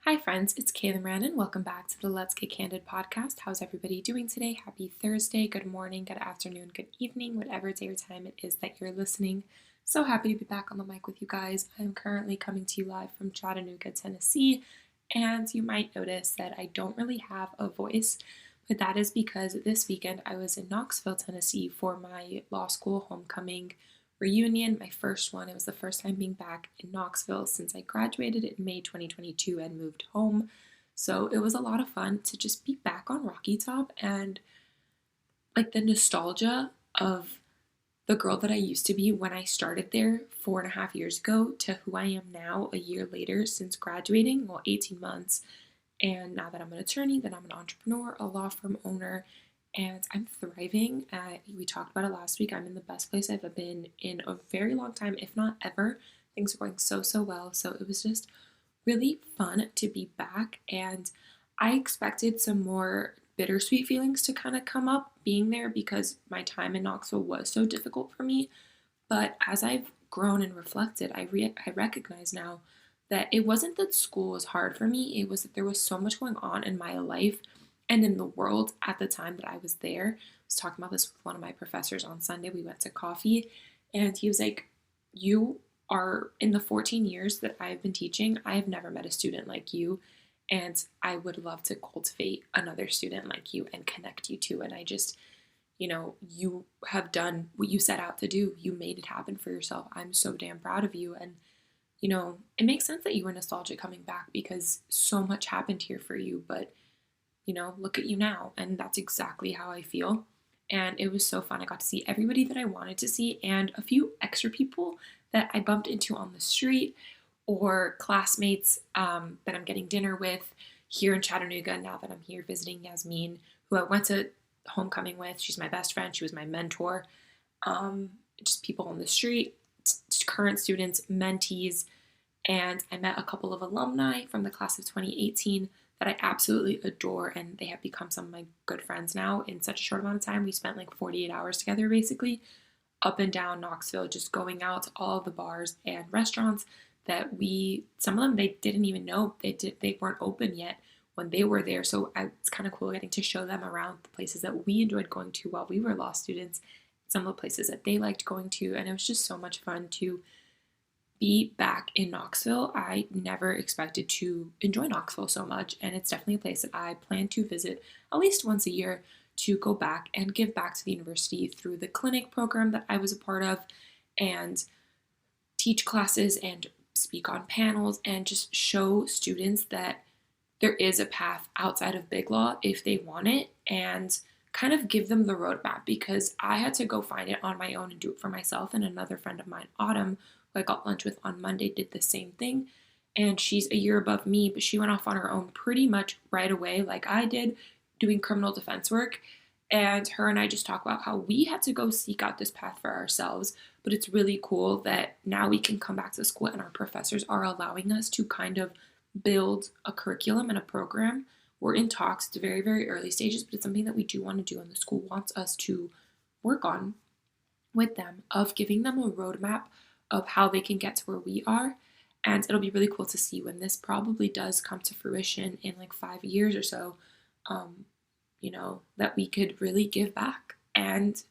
Hi friends, it's Kayla Moran and welcome back to the Let's Get Candid podcast. How's everybody doing today? Happy Thursday, good morning, good afternoon, good evening, whatever day or time it is that you're listening. So happy to be back on the mic with you guys. I'm currently coming to you live from Chattanooga, Tennessee, and you might notice that I don't really have a voice, but that is because this weekend I was in Knoxville, Tennessee for my law school homecoming reunion, my first one. It was the first time being back in Knoxville since I graduated in May 2022 and moved home. So it was a lot of fun to just be back on Rocky Top and like the nostalgia of the girl that I used to be when I started there 4.5 years ago to who I am now a year later since graduating, well, 18 months. And now that I'm an attorney, that I'm an entrepreneur, a law firm owner, and I'm thriving. We talked about it last week. I'm in the best place I've been in a very long time, if not ever. Things are going so well. So it was just really fun to be back. And I expected some more bittersweet feelings to kind of come up being there because my time in Knoxville was so difficult for me. But as I've grown and reflected, I recognize now that it wasn't that school was hard for me. It was that there was so much going on in my life and in the world at the time that I was there. I was talking about this with one of my professors on Sunday. We went to coffee and he was like, you are in the 14 years that I've been teaching, I have never met a student like you. And I would love to cultivate another student like you and connect you to. And I just, you have done what you set out to do. You made it happen for yourself. I'm so damn proud of you. And, it makes sense that you were nostalgic coming back because so much happened here for you. But, look at you now. And that's exactly how I feel. And it was so fun. I got to see everybody that I wanted to see and a few extra people that I bumped into on the street or classmates that I'm getting dinner with here in Chattanooga now that I'm here visiting Yasmin, who I went to homecoming with. She's my best friend. She was my mentor. Just people on the street, current students, mentees, and I met a couple of alumni from the class of 2018 that I absolutely adore, and they have become some of my good friends now in such a short amount of time. We spent like 48 hours together basically, up and down Knoxville, just going out to all the bars and restaurants that some of them they didn't even know they weren't open yet when they were there. So it's kind of cool getting to show them around the places that we enjoyed going to while we were law students, some of the places that they liked going to, and it was just so much fun to be back in Knoxville. I never expected to enjoy Knoxville so much, and it's definitely a place that I plan to visit at least once a year to go back and give back to the university through the clinic program that I was a part of and teach classes and speak on panels and just show students that there is a path outside of big law if they want it and kind of give them the roadmap because I had to go find it on my own and do it for myself. And another friend of mine, Autumn, who I got lunch with on Monday, did the same thing. And she's a year above me, but she went off on her own pretty much right away, like I did, doing criminal defense work. And her and I just talk about how we had to go seek out this path for ourselves. But it's really cool that now we can come back to school and our professors are allowing us to kind of build a curriculum and a program. We're in talks. It's very, very early stages, but it's something that we do want to do and the school wants us to work on with them, of giving them a roadmap of how they can get to where we are. And it'll be really cool to see when this probably does come to fruition in like 5 years or so, that we could really give back and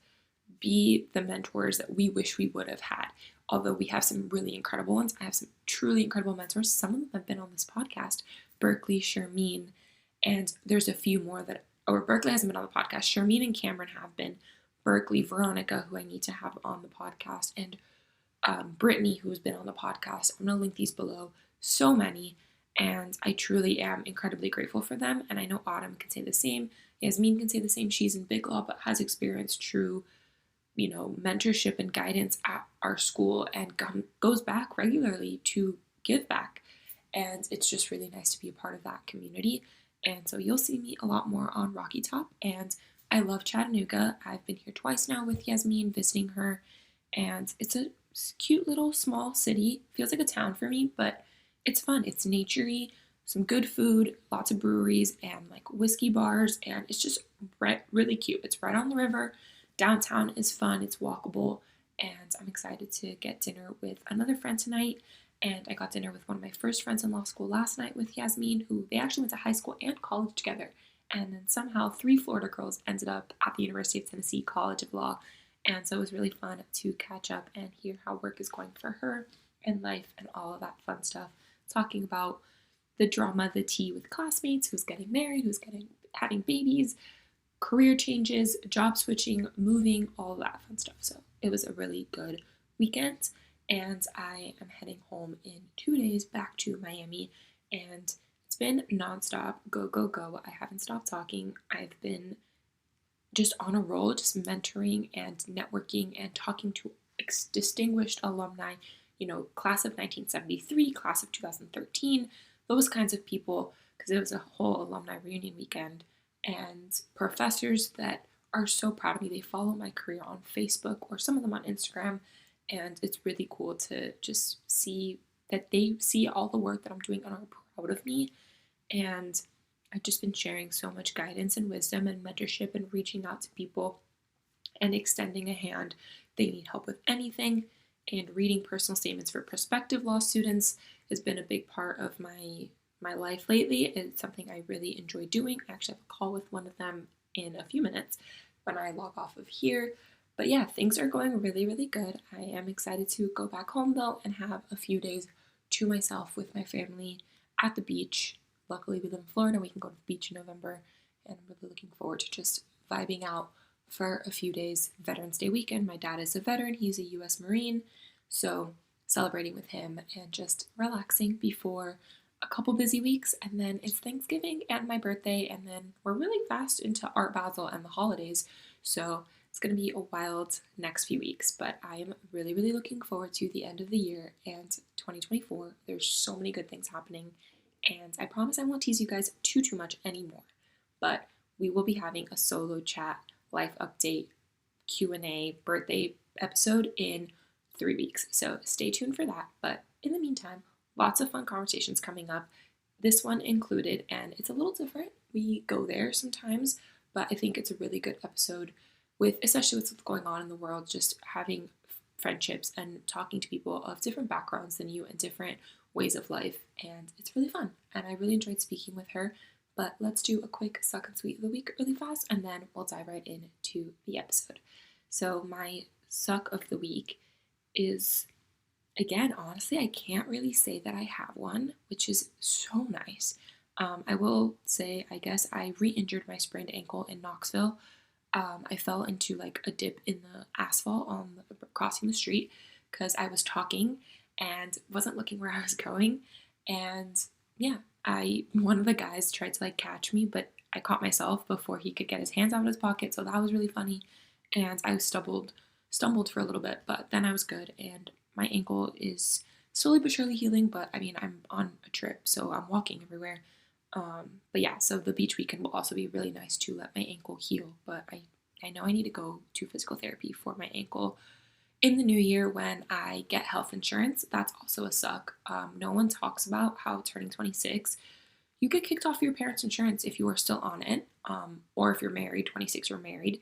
be the mentors that we wish we would have had. Although we have some really incredible ones. I have some truly incredible mentors. Some of them have been on this podcast. Berkeley, Shermeen, and there's a few more Berkeley hasn't been on the podcast. Shermeen and Cameron have been. Berkeley, Veronica, who I need to have on the podcast, and Brittany, who's been on the podcast. I'm going to link these below. So many. And I truly am incredibly grateful for them. And I know Autumn can say the same. Yasmin can say the same. She's in big law, but has experienced true, mentorship and guidance at our school and goes back regularly to give back. And it's just really nice to be a part of that community. And so you'll see me a lot more on Rocky Top. And I love Chattanooga. I've been here twice now with Yasmin, visiting her. And it's a cute little small city. Feels like a town for me, but it's fun. It's naturey, some good food, lots of breweries and like whiskey bars. And it's just really cute. It's right on the river. Downtown is fun. It's walkable. And I'm excited to get dinner with another friend tonight And I got dinner with one of my first friends in law school last night with Yasmin, who they actually went to high school and college together. And then somehow 3 Florida girls ended up at the University of Tennessee College of Law. And so it was really fun to catch up and hear how work is going for her and life and all of that fun stuff. Talking about the drama, the tea with classmates, who's getting married, having babies, career changes, job switching, moving, all of that fun stuff. So it was a really good weekend, and I am heading home in 2 days back to Miami, and it's been nonstop, go, go, go. I haven't stopped talking. I've been just on a roll, just mentoring and networking and talking to distinguished alumni, class of 1973, class of 2013, those kinds of people, because it was a whole alumni reunion weekend, and professors that are so proud of me. They follow my career on Facebook or some of them on Instagram, and it's really cool to just see that they see all the work that I'm doing and are proud of me. And I've just been sharing so much guidance and wisdom and mentorship and reaching out to people and extending a hand. They need help with anything. And reading personal statements for prospective law students has been a big part of my life lately. It's something I really enjoy doing. I actually have a call with one of them in a few minutes when I log off of here. But yeah, things are going really, really good. I am excited to go back home though and have a few days to myself with my family at the beach. Luckily, we live in Florida. We can go to the beach in November, and I'm really looking forward to just vibing out for a few days. Veterans Day weekend. My dad is a veteran. He's a U.S. Marine, so celebrating with him and just relaxing before a couple busy weeks, and then it's Thanksgiving and my birthday, and then we're really fast into Art Basel and the holidays, so it's going to be a wild next few weeks, but I am really, really looking forward to the end of the year and 2024. There's so many good things happening, and I promise I won't tease you guys too much anymore, but we will be having a solo chat, life update, Q&A, birthday episode in 3 weeks, so stay tuned for that. But in the meantime, lots of fun conversations coming up, this one included, and it's a little different. We go there sometimes, but I think it's a really good episode with, especially with what's going on in the world, just having friendships and talking to people of different backgrounds than you and different ways of life, and it's really fun, and I really enjoyed speaking with her. But let's do a quick suck and sweet of the week really fast, and then we'll dive right into the episode. So my suck of the week is, again, honestly, I can't really say that I have one, which is so nice. I will say, I guess I re-injured my sprained ankle in Knoxville. I fell into like a dip in the asphalt on crossing the street because I was talking and wasn't looking where I was going. And yeah, one of the guys tried to like catch me, but I caught myself before he could get his hands out of his pocket. So that was really funny. And I stumbled for a little bit, but then I was good. And my ankle is slowly but surely healing, but I mean, I'm on a trip, so I'm walking everywhere. But yeah, so the beach weekend will also be really nice to let my ankle heal, but I know I need to go to physical therapy for my ankle in the new year when I get health insurance. That's also a suck. No one talks about how turning 26, you get kicked off your parents' insurance if you are still on it, or if you're married, 26 or married.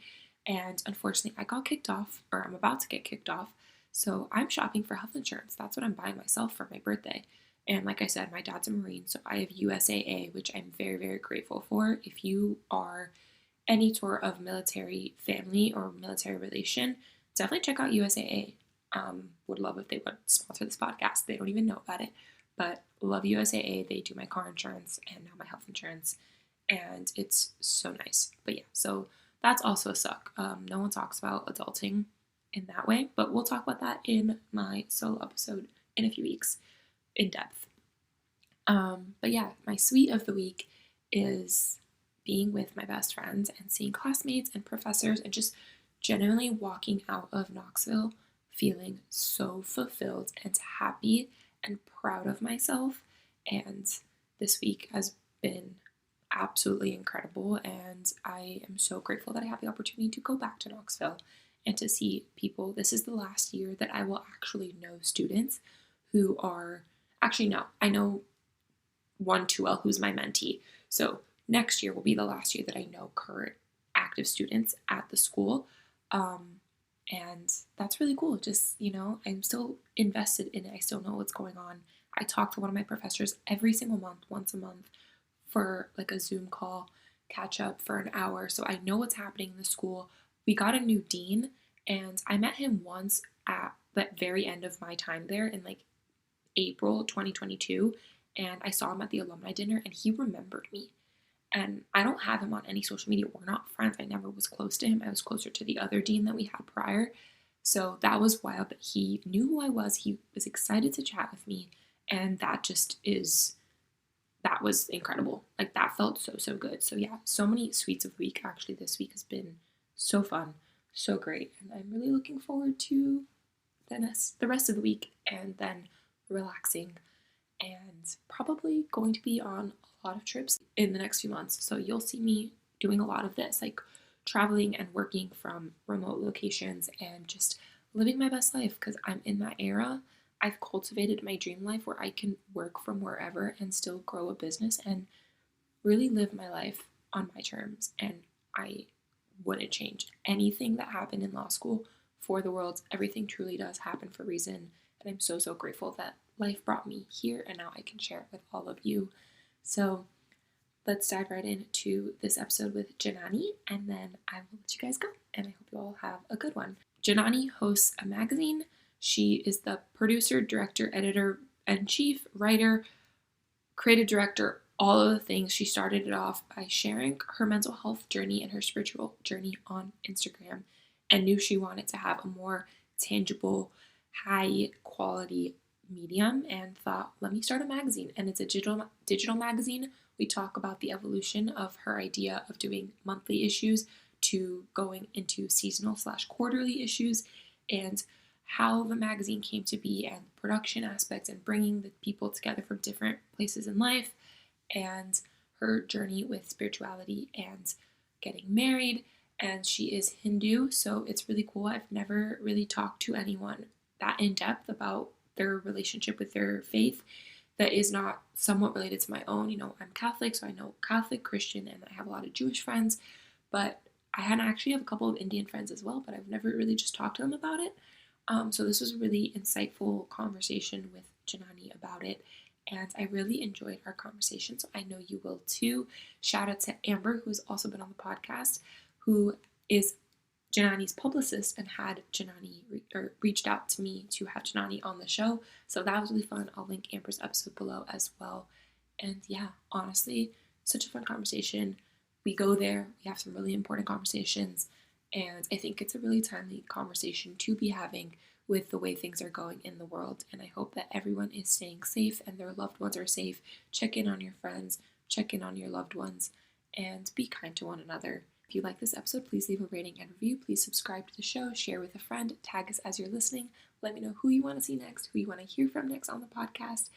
And unfortunately, I got kicked off, or I'm about to get kicked off. So I'm shopping for health insurance. That's what I'm buying myself for my birthday. And like I said, my dad's a Marine, so I have USAA, which I'm very, very grateful for. If you are any sort of military family or military relation, definitely check out USAA. Would love if they would sponsor this podcast. They don't even know about it, but love USAA. They do my car insurance and now my health insurance, and it's so nice. But yeah, so that's also a suck. No one talks about adulting in that way, but we'll talk about that in my solo episode in a few weeks in depth. But yeah, my sweet of the week is being with my best friends and seeing classmates and professors and just genuinely walking out of Knoxville feeling so fulfilled and happy and proud of myself. And this week has been absolutely incredible, and I am so grateful that I have the opportunity to go back to Knoxville and to see people. This is the last year that I will actually know students who are, actually no, I know one too well who's my mentee. So next year will be the last year that I know current active students at the school. And that's really cool. Just, I'm still invested in it. I still know what's going on. I talk to one of my professors every single month, once a month, for like a Zoom call, catch up for an hour. So I know what's happening in the school. We got a new dean, and I met him once at the very end of my time there in like April 2022. And I saw him at the alumni dinner, and he remembered me. And I don't have him on any social media. We're not friends. I never was close to him. I was closer to the other dean that we had prior. So that was wild, but he knew who I was. He was excited to chat with me. And that was incredible. Like that felt so, so good. So yeah, so many sweets of the week. Actually, this week has been so fun, so great. And I'm really looking forward to the rest of the week and then relaxing and probably going to be on a lot of trips in the next few months. So you'll see me doing a lot of this, like traveling and working from remote locations and just living my best life because I'm in that era. I've cultivated my dream life where I can work from wherever and still grow a business and really live my life on my terms. And I wouldn't change anything that happened in law school for the world. Everything truly does happen for a reason. And I'm so, so grateful that life brought me here and now I can share it with all of you. So let's dive right into this episode with Janani, and then I will let you guys go. And I hope you all have a good one. Janani hosts a magazine. She is the producer, director, editor in chief, writer, creative director, all of the things. She started it off by sharing her mental health journey and her spiritual journey on Instagram and knew she wanted to have a more tangible, high quality medium and thought, let me start a magazine. And it's a digital magazine. We talk about the evolution of her idea of doing monthly issues to going into seasonal/quarterly issues and how the magazine came to be and production aspects and bringing the people together from different places in life and her journey with spirituality and getting married. And she is Hindu, so it's really cool. I've never really talked to anyone that in depth about their relationship with their faith that is not somewhat related to my own. I'm Catholic, so I know Catholic, Christian, and I have a lot of Jewish friends, but I actually have a couple of Indian friends as well, but I've never really just talked to them about it. So this was a really insightful conversation with Janani about it, and I really enjoyed our conversation, so I know you will too. Shout out to Amber, who has also been on the podcast, who is Janani's publicist and had Janani reached out to me to have Janani on the show. So that was really fun. I'll link Amber's episode below as well. And yeah, honestly, such a fun conversation. We go there, we have some really important conversations, and I think it's a really timely conversation to be having with the way things are going in the world. And I hope that everyone is staying safe and their loved ones are safe. Check in on your friends, check in on your loved ones, and be kind to one another. If you like this episode, please leave a rating and review. Please subscribe to the show, share with a friend, tag us as you're listening. Let me know who you want to see next, who you want to hear from next on the podcast.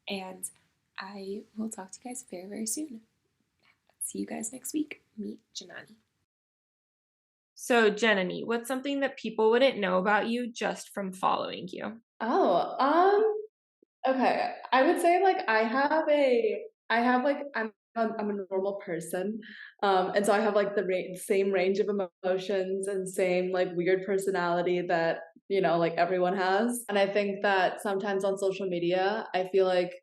And I will talk to you guys very, very soon. See you guys next week. Meet Janani. So, Janani, what's something that people wouldn't know about you just from following you? Okay. I would say like I'm a normal person. And so I have like the same range of emotions and same like weird personality that, like everyone has. And I think that sometimes on social media, I feel like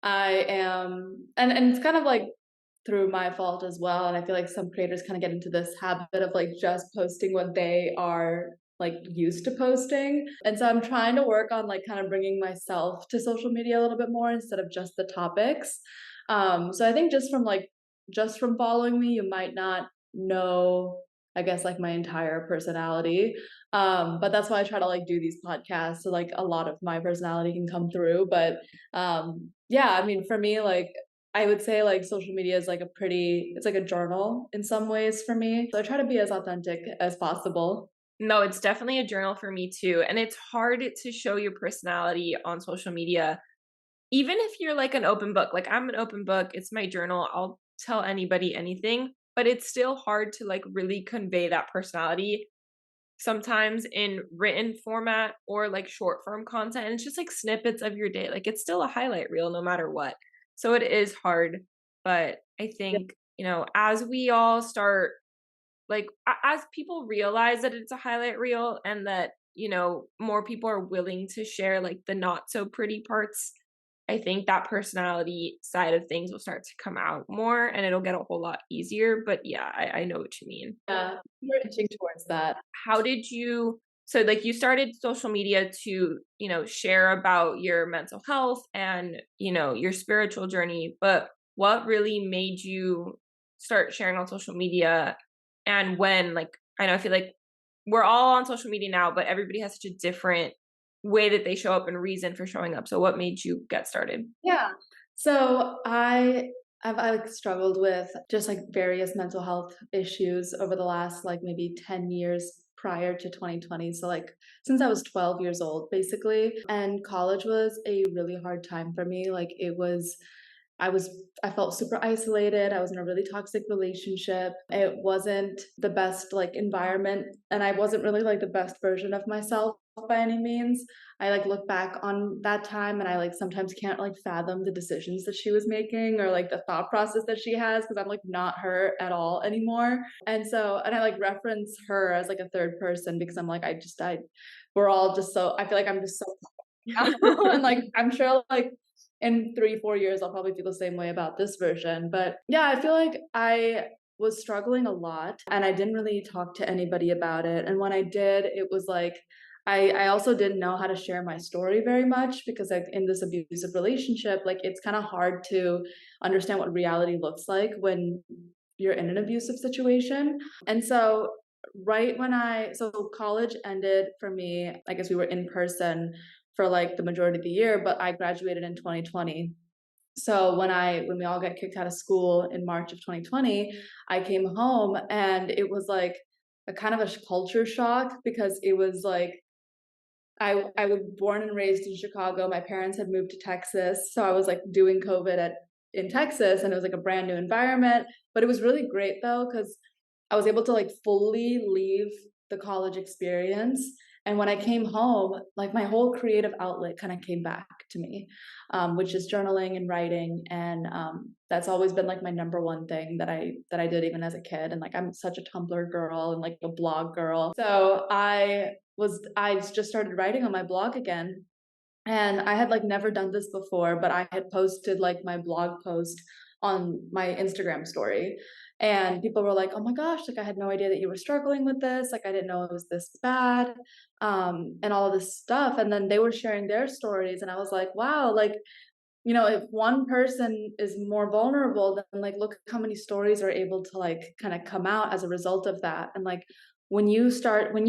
I am, and it's kind of like through my fault as well. And I feel like some creators kind of get into this habit of like just posting what they are like used to posting. And so I'm trying to work on like kind of bringing myself to social media a little bit more instead of just the topics. So I think just from following me, you might not know, I guess, like my entire personality. But that's why I try to like do these podcasts so like a lot of my personality can come through. But yeah, I mean, for me, like I would say like social media is like it's like a journal in some ways for me. So I try to be as authentic as possible. No, it's definitely a journal for me too. And it's hard to show your personality on social media, even if you're like an open book. Like I'm an open book, it's my journal. I'll tell anybody anything, but it's still hard to like really convey that personality sometimes in written format or like short form content. And it's just like snippets of your day. Like it's still a highlight reel no matter what. So it is hard. But I think, as we all start like as people realize that it's a highlight reel and that, more people are willing to share like the not so pretty parts, I think that personality side of things will start to come out more and it'll get a whole lot easier. But yeah, I know what you mean. Yeah, we're inching towards that. How did you so like you started social media to, share about your mental health and, your spiritual journey, but what really made you start sharing on social media and when like I know I feel like we're all on social media now, but everybody has such a different way that they show up and reason for showing up. So what made you get started? Yeah. So I've like struggled with just like various mental health issues over the last like maybe 10 years prior to 2020. So like since I was 12 years old basically, and college was a really hard time for me. Like I was I felt super isolated. I was in a really toxic relationship. It wasn't the best like environment and I wasn't really like the best version of myself by any means. I like look back on that time and I like sometimes can't like fathom the decisions that she was making or like the thought process that she has because I'm like not her at all anymore. And I like reference her as like a third person because I'm like we're all just so I feel like I'm just so and like I'm sure like in 3 4 years I'll probably feel the same way about this version. But yeah, I feel like I was struggling a lot and I didn't really talk to anybody about it. And when I did, it was like I also didn't know how to share my story very much because like in this abusive relationship, like it's kind of hard to understand what reality looks like when you're in an abusive situation. And so so college ended for me, I guess we were in person for like the majority of the year, but I graduated in 2020. So when we all got kicked out of school in March of 2020, I came home and it was like a kind of a culture shock because it was like I was born and raised in Chicago. My parents had moved to Texas, so I was like doing COVID at in Texas, and it was like a brand new environment. But it was really great though because I was able to like fully leave the college experience. And when I came home, like my whole creative outlet kind of came back to me, which is journaling and writing, and that's always been like my number one thing that I did even as a kid. And like I'm such a Tumblr girl and like a blog girl, so I just started writing on my blog again. And I had like never done this before, but I had posted like my blog post on my Instagram story. And people were like, "Oh my gosh, like I had no idea that you were struggling with this. Like I didn't know it was this bad." And all of this stuff. And then they were sharing their stories and I was like, "Wow, like if one person is more vulnerable, then like look how many stories are able to like kind of come out as a result of that." And like when you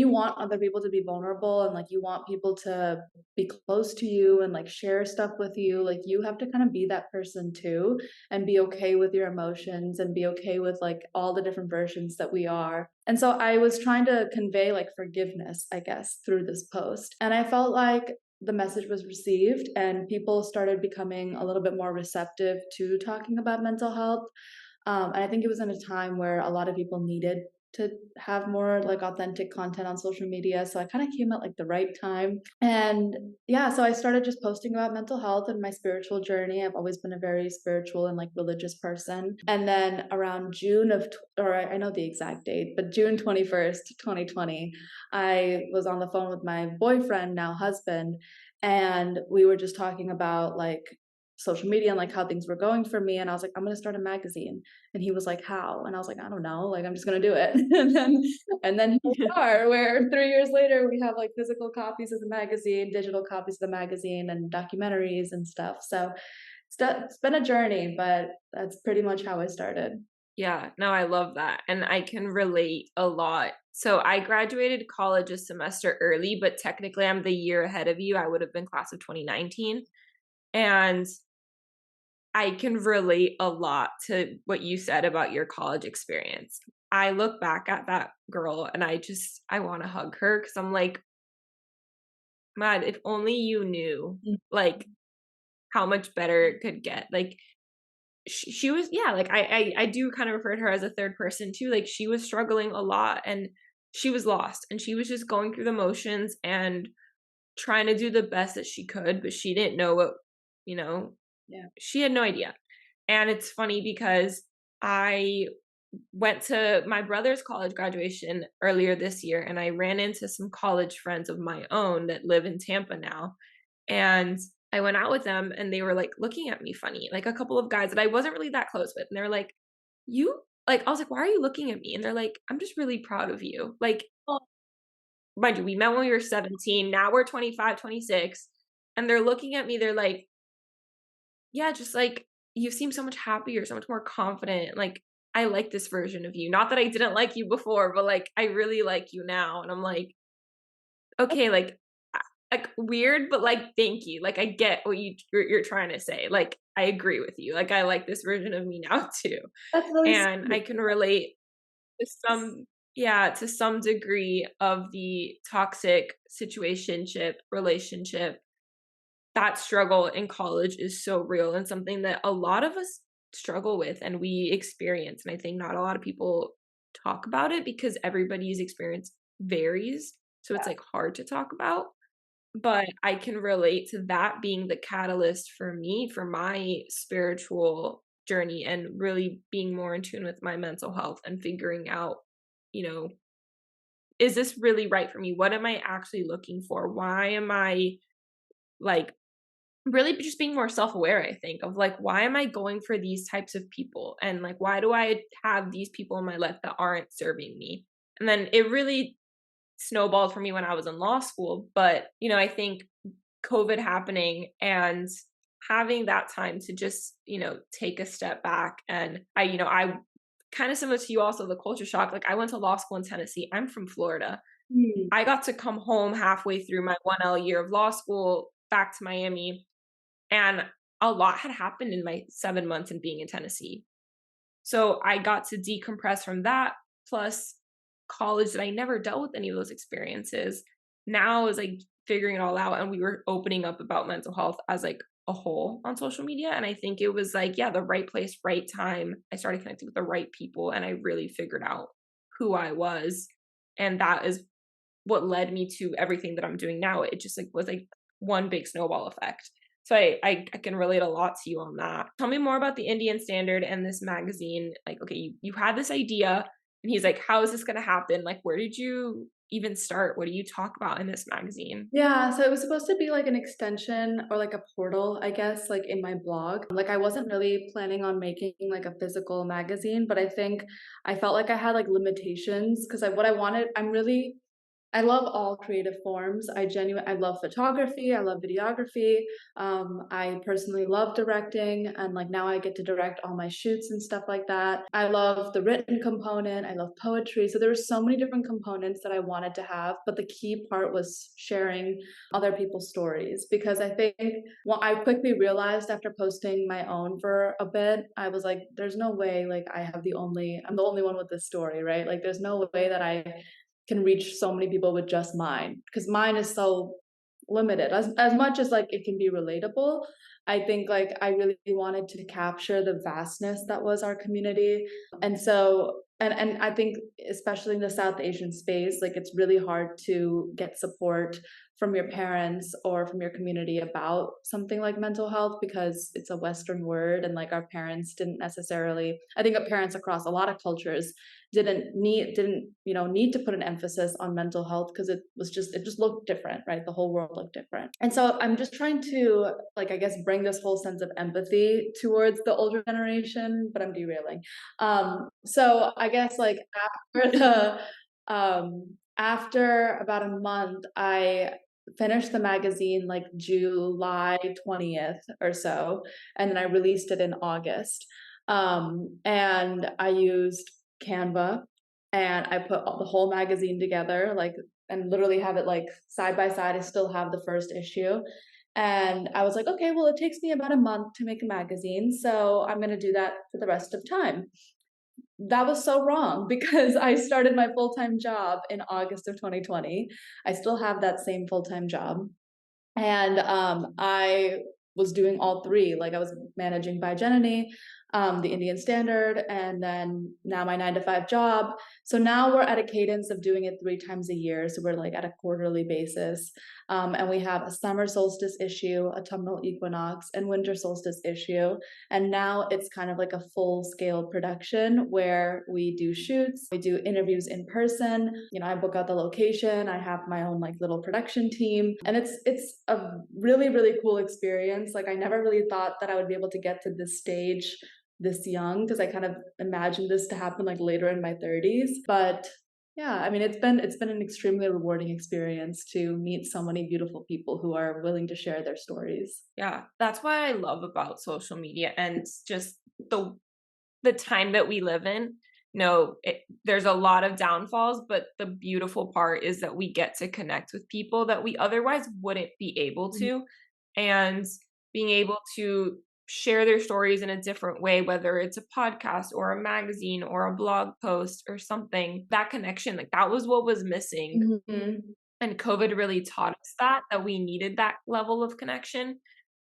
want other people to be vulnerable and like you want people to be close to you and like share stuff with you, like you have to kind of be that person too and be okay with your emotions and be okay with like all the different versions that we are. And so I was trying to convey like forgiveness, I guess, through this post. And I felt like the message was received and people started becoming a little bit more receptive to talking about mental health. And I think it was in a time where a lot of people needed to have more like authentic content on social media. So I kind of came at like the right time. And yeah, so I started just posting about mental health and my spiritual journey. I've always been a very spiritual and like religious person. And then around or I know the exact date, but June 21st, 2020, I was on the phone with my boyfriend, now husband, and we were just talking about like social media and like how things were going for me. And I was like, I'm going to start a magazine. And he was like, how? And I was like, I don't know. Like, I'm just going to do it. And then here we are, where 3 years later, we have like physical copies of the magazine, digital copies of the magazine, and documentaries and stuff. So it's been a journey, but that's pretty much how I started. Yeah, no, I love that. And I can relate a lot. So I graduated college a semester early, but technically I'm the year ahead of you. I would have been class of 2019. And I can relate a lot to what you said about your college experience. I look back at that girl and I want to hug her because I'm like, man, if only you knew like how much better it could get. Like she was, yeah, like I do kind of refer to her as a third person too. Like she was struggling a lot and she was lost and she was just going through the motions and trying to do the best that she could, but she didn't know what, you know, Yeah. she had no idea. And it's funny because I went to my brother's college graduation earlier this year, and I ran into some college friends of my own that live in Tampa now. And I went out with them and they were like looking at me funny, like a couple of guys that I wasn't really that close with. And they're like, you like, I was like, why are you looking at me? And they're like, I'm just really proud of you. Like, mind you, we met when we were 17. Now we're 25, 26. And they're looking at me. They're like, yeah, just like, you seem so much happier, so much more confident. Like, I like this version of you. Not that I didn't like you before, but like, I really like you now. And I'm like, okay, like weird, but like, thank you. Like, I get what you're trying to say. Like, I agree with you. Like, I like this version of me now too. That's really And sweet. I can relate to some, yeah, to some degree of the toxic situationship relationship. That struggle in college is so real and something that a lot of us struggle with and we experience. And I think not a lot of people talk about it because everybody's experience varies. So it's like hard to talk about. But I can relate to that being the catalyst for me, for my spiritual journey, and really being more in tune with my mental health and figuring out, you know, is this really right for me? What am I actually looking for? Why am I like really just being more self-aware, I think, of like, why am I going for these types of people? And like, why do I have these people in my life that aren't serving me? And then it really snowballed for me when I was in law school. But, I think COVID happening and having that time to just, take a step back. And I kind of similar to you also, the culture shock. Like, I went to law school in Tennessee. I'm from Florida. Mm. I got to come home halfway through my 1L year of law school back to Miami, and a lot had happened in my 7 months in being in Tennessee. So I got to decompress from that, plus college that I never dealt with any of those experiences. Now is like figuring it all out, and we were opening up about mental health as like a whole on social media. And I think it was like, yeah, the right place, right time. I started connecting with the right people, and I really figured out who I was. And that is what led me to everything that I'm doing now. It just like was like one big snowball effect. So I can relate a lot to you on that. Tell me more about the Indian Standard and this magazine. Like, okay, you had this idea, and he's like, how is this going to happen? Like, where did you even start? What do you talk about in this magazine? Yeah, so it was supposed to be like an extension or like a portal, I guess, like in my blog. Like I wasn't really planning on making like a physical magazine, but I think I felt like I had like limitations because what I wanted, I love all creative forms. I love photography. I love videography. I personally love directing, and like now I get to direct all my shoots and stuff like that. I love the written component. I love poetry. So there were so many different components that I wanted to have, but the key part was sharing other people's stories because I think I quickly realized after posting my own for a bit, I was like, there's no way like I'm the only one with this story, right? Like there's no way that I can reach so many people with just mine because mine is so limited as much as like it can be relatable. I think like I really wanted to capture the vastness that was our community. And so and I think especially in the South Asian space, like it's really hard to get support from your parents or from your community about something like mental health because it's a Western word, and like our parents didn't necessarily, I think our parents across a lot of cultures didn't need to put an emphasis on mental health because it just looked different, right? The whole world looked different. And so I'm just trying to like I guess bring this whole sense of empathy towards the older generation, but I'm derailing. So I guess like after about a month, I finished the magazine like July 20th or so, and then I released it in August. And I used Canva, and I put the whole magazine together, like, and literally have it like side by side. I still have the first issue. And I was like, okay, well, it takes me about a month to make a magazine, so I'm going to do that for the rest of time. That was so wrong because I started my full-time job in August of 2020. I still have that same full-time job. And I was doing all three. Like I was managing by Janani. the Indian Standard, and then now my 9 to 5 job. So now we're at a cadence of doing it 3 times a year. So we're like at a quarterly basis. And we have a summer solstice issue, autumnal equinox, and winter solstice issue. And now it's kind of like a full scale production where we do shoots, we do interviews in person. I book out the location, I have my own like little production team, and it's a really, really cool experience. Like I never really thought that I would be able to get to this stage this young, because I kind of imagined this to happen like later in my 30s. But yeah, I mean, it's been an extremely rewarding experience to meet so many beautiful people who are willing to share their stories. Yeah, that's what I love about social media and just the time that we live in. There's a lot of downfalls, but the beautiful part is that we get to connect with people that we otherwise wouldn't be able to, and being able to share their stories in a different way, whether it's a podcast or a magazine or a blog post or something. That connection, like that was what was missing. And COVID really taught us that we needed that level of connection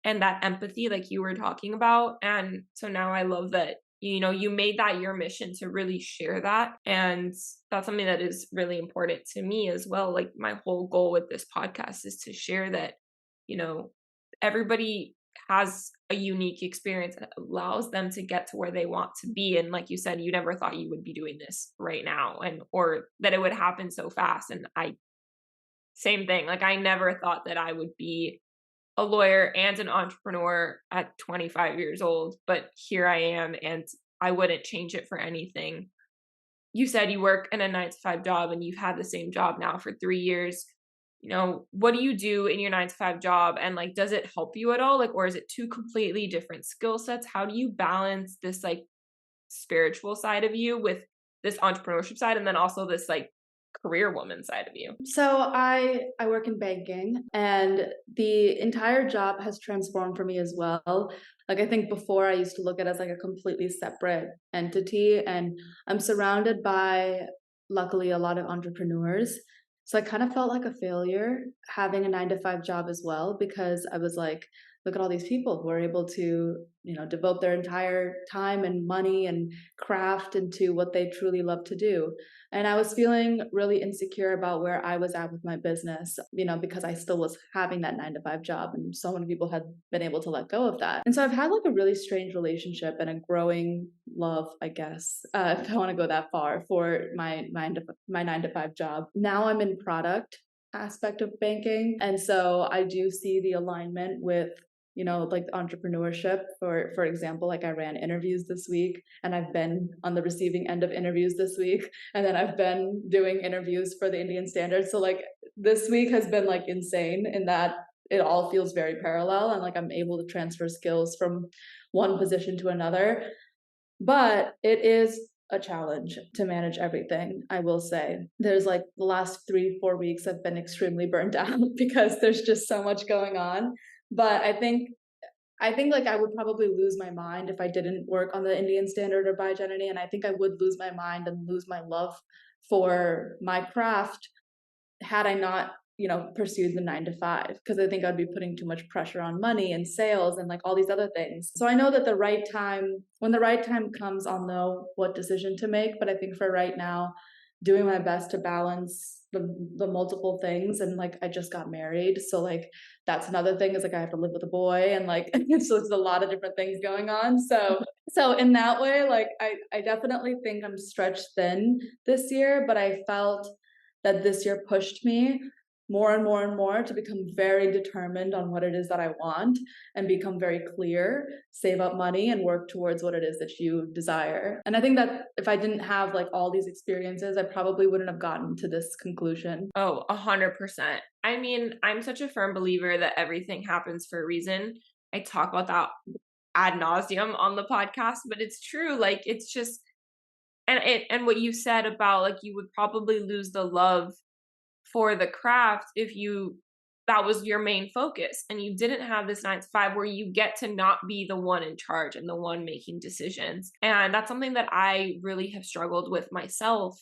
and that empathy, like you were talking about. And so now I love that, you made that your mission to really share that. And that's something that is really important to me as well. Like my whole goal with this podcast is to share that, everybody has a unique experience that allows them to get to where they want to be. And like you said, you never thought you would be doing this right now, or that it would happen so fast. And same thing. Like I never thought that I would be a lawyer and an entrepreneur at 25 years old, but here I am, and I wouldn't change it for anything. You said you work in a 9 to 5 job and you've had the same job now for 3 years. What do you do in your 9 to 5 job? And like, does it help you at all? Like, or is it two completely different skill sets? How do you balance this like spiritual side of you with this entrepreneurship side, and then also this like career woman side of you? So I work in banking, and the entire job has transformed for me as well. Like I think before I used to look at it as like a completely separate entity, and I'm surrounded by, luckily, a lot of entrepreneurs. So I kind of felt like a failure having a 9 to 5 job as well, because I was like, look at all these people who are able to, devote their entire time and money and craft into what they truly love to do. And I was feeling really insecure about where I was at with my business, because I still was having that 9 to 5 job, and so many people had been able to let go of that. And so I've had like a really strange relationship and a growing love, I guess, if I want to go that far, for my 9 to 5 job. Now I'm in product aspect of banking, and so I do see the alignment with like entrepreneurship. For example, like I ran interviews this week, and I've been on the receiving end of interviews this week, and then I've been doing interviews for the Indian Standard. So like this week has been like insane in that it all feels very parallel, and like I'm able to transfer skills from one position to another. But it is a challenge to manage everything, I will say. There's like the last 3-4 weeks I've been extremely burnt out because there's just so much going on. But I think like I would probably lose my mind if I didn't work on the Indian Standard or by Janani, and I think I would lose my mind and lose my love for my craft had I not, pursued the 9 to 5, because I think I'd be putting too much pressure on money and sales and like all these other things. So I know that when the right time comes, I'll know what decision to make. But I think for right now, doing my best to balance the multiple things. And like I just got married, so like that's another thing, is like I have to live with a boy, and like so there's a lot of different things going on. So in that way, like I definitely think I'm stretched thin this year, but I felt that this year pushed me more and more and more to become very determined on what it is that I want, and become very clear, save up money, and work towards what it is that you desire. And I think that if I didn't have like all these experiences, I probably wouldn't have gotten to this conclusion. Oh, 100%. I mean, I'm such a firm believer that everything happens for a reason. I talk about that ad nauseum on the podcast, but it's true. Like it's just, and what you said about like you would probably lose the love for the craft if that was your main focus, and you didn't have this 9 to 5 where you get to not be the one in charge and the one making decisions. And that's something that I really have struggled with myself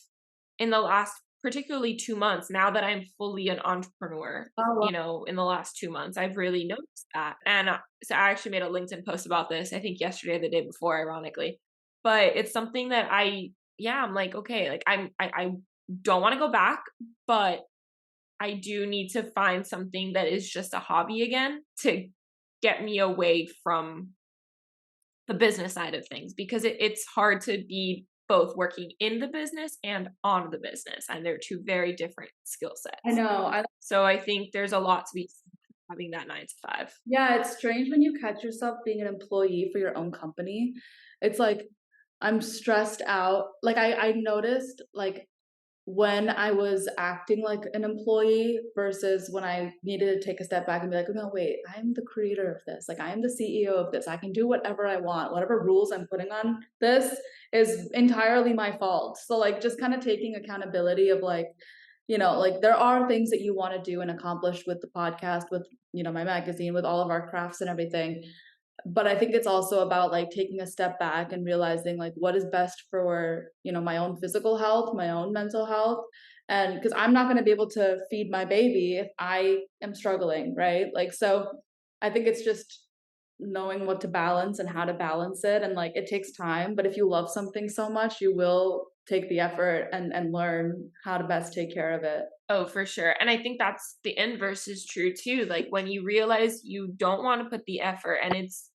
in the last particularly 2 months now that I'm fully an entrepreneur, Oh, wow. in the last 2 months, I've really noticed that. And so I actually made a LinkedIn post about this, I think yesterday or the day before, ironically. But it's something that I'm like, okay, like I don't want to go back, but I do need to find something that is just a hobby again to get me away from the business side of things, because it's hard to be both working in the business and on the business, and they're two very different skill I sets. know. So I think there's a lot to be said for having that 9 to 5. Yeah, it's strange when you catch yourself being an employee for your own company. It's like I'm stressed out. Like I noticed like when I was acting like an employee versus when I needed to take a step back and be like, oh, no, wait, I'm the creator of this. Like, I am the CEO of this. I can do whatever I want. Whatever rules I'm putting on this is entirely my fault. So, like, just kind of taking accountability of like, like there are things that you want to do and accomplish with the podcast, with, my magazine, with all of our crafts and everything. But I think it's also about like taking a step back and realizing like what is best for, my own physical health, my own mental health. And because I'm not going to be able to feed my baby if I am struggling, right? Like, so I think it's just knowing what to balance and how to balance it. And like it takes time, but if you love something so much, you will take the effort and learn how to best take care of it. Oh, for sure. And I think that's the inverse is true too. Like when you realize you don't want to put the effort and it's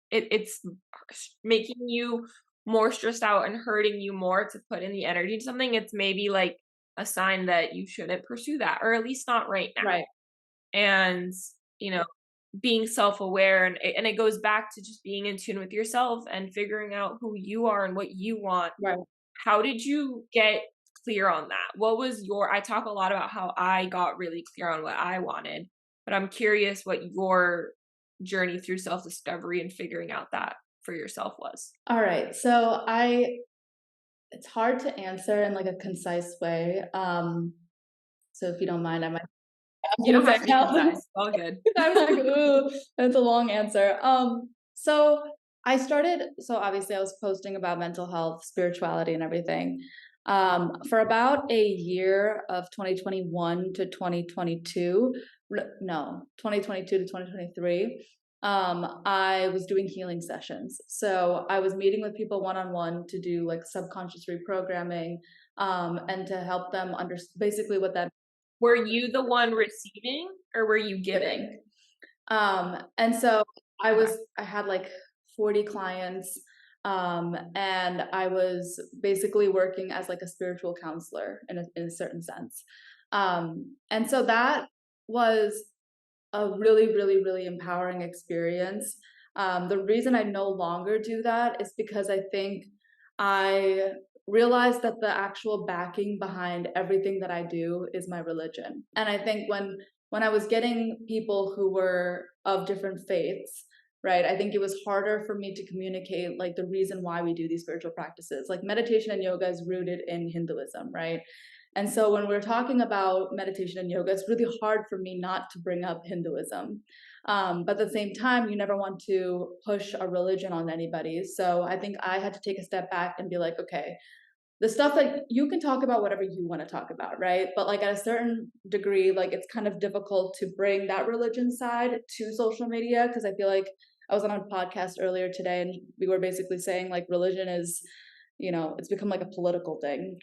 making you more stressed out and hurting you more to put in the energy into something, it's maybe like a sign that you shouldn't pursue that, or at least not right now. Right. And, you know, being self-aware, and it goes back to just being in tune with yourself and figuring out who you are and what you want. Right. How did you get clear on that? What was I talk a lot about how I got really clear on what I wanted, but I'm curious what your journey through self-discovery and figuring out that for yourself was. All right. So it's hard to answer in like a concise way. So if you don't mind, I might You don't have to be now. concise. All good. I'm like, ooh, that's a long answer. So so obviously I was posting about mental health, spirituality, and everything. For about a year of 2021 to 2022, no, 2022 to 2023, I was doing healing sessions. So I was meeting with people one-on-one to do like subconscious reprogramming, and to help them understand basically what that Were you the one receiving or were you giving? giving. And so Okay. I had like 40 clients, and I was basically working as like a spiritual counselor in a certain sense. And so that was a really, really, really empowering experience. The reason I no longer do that is because I think I realized that the actual backing behind everything that I do is my religion. And I think when I was getting people who were of different faiths, right, I think it was harder for me to communicate like the reason why we do these spiritual practices. Like meditation and yoga is rooted in Hinduism, right? And so when we're talking about meditation and yoga, it's really hard for me not to bring up Hinduism. But at the same time, you never want to push a religion on anybody. So I think I had to take a step back and be like, okay, the stuff that you can talk about whatever you want to talk about, right? But like at a certain degree, like it's kind of difficult to bring that religion side to social media, because I feel like I was on a podcast earlier today and we were basically saying like religion is, it's become like a political thing.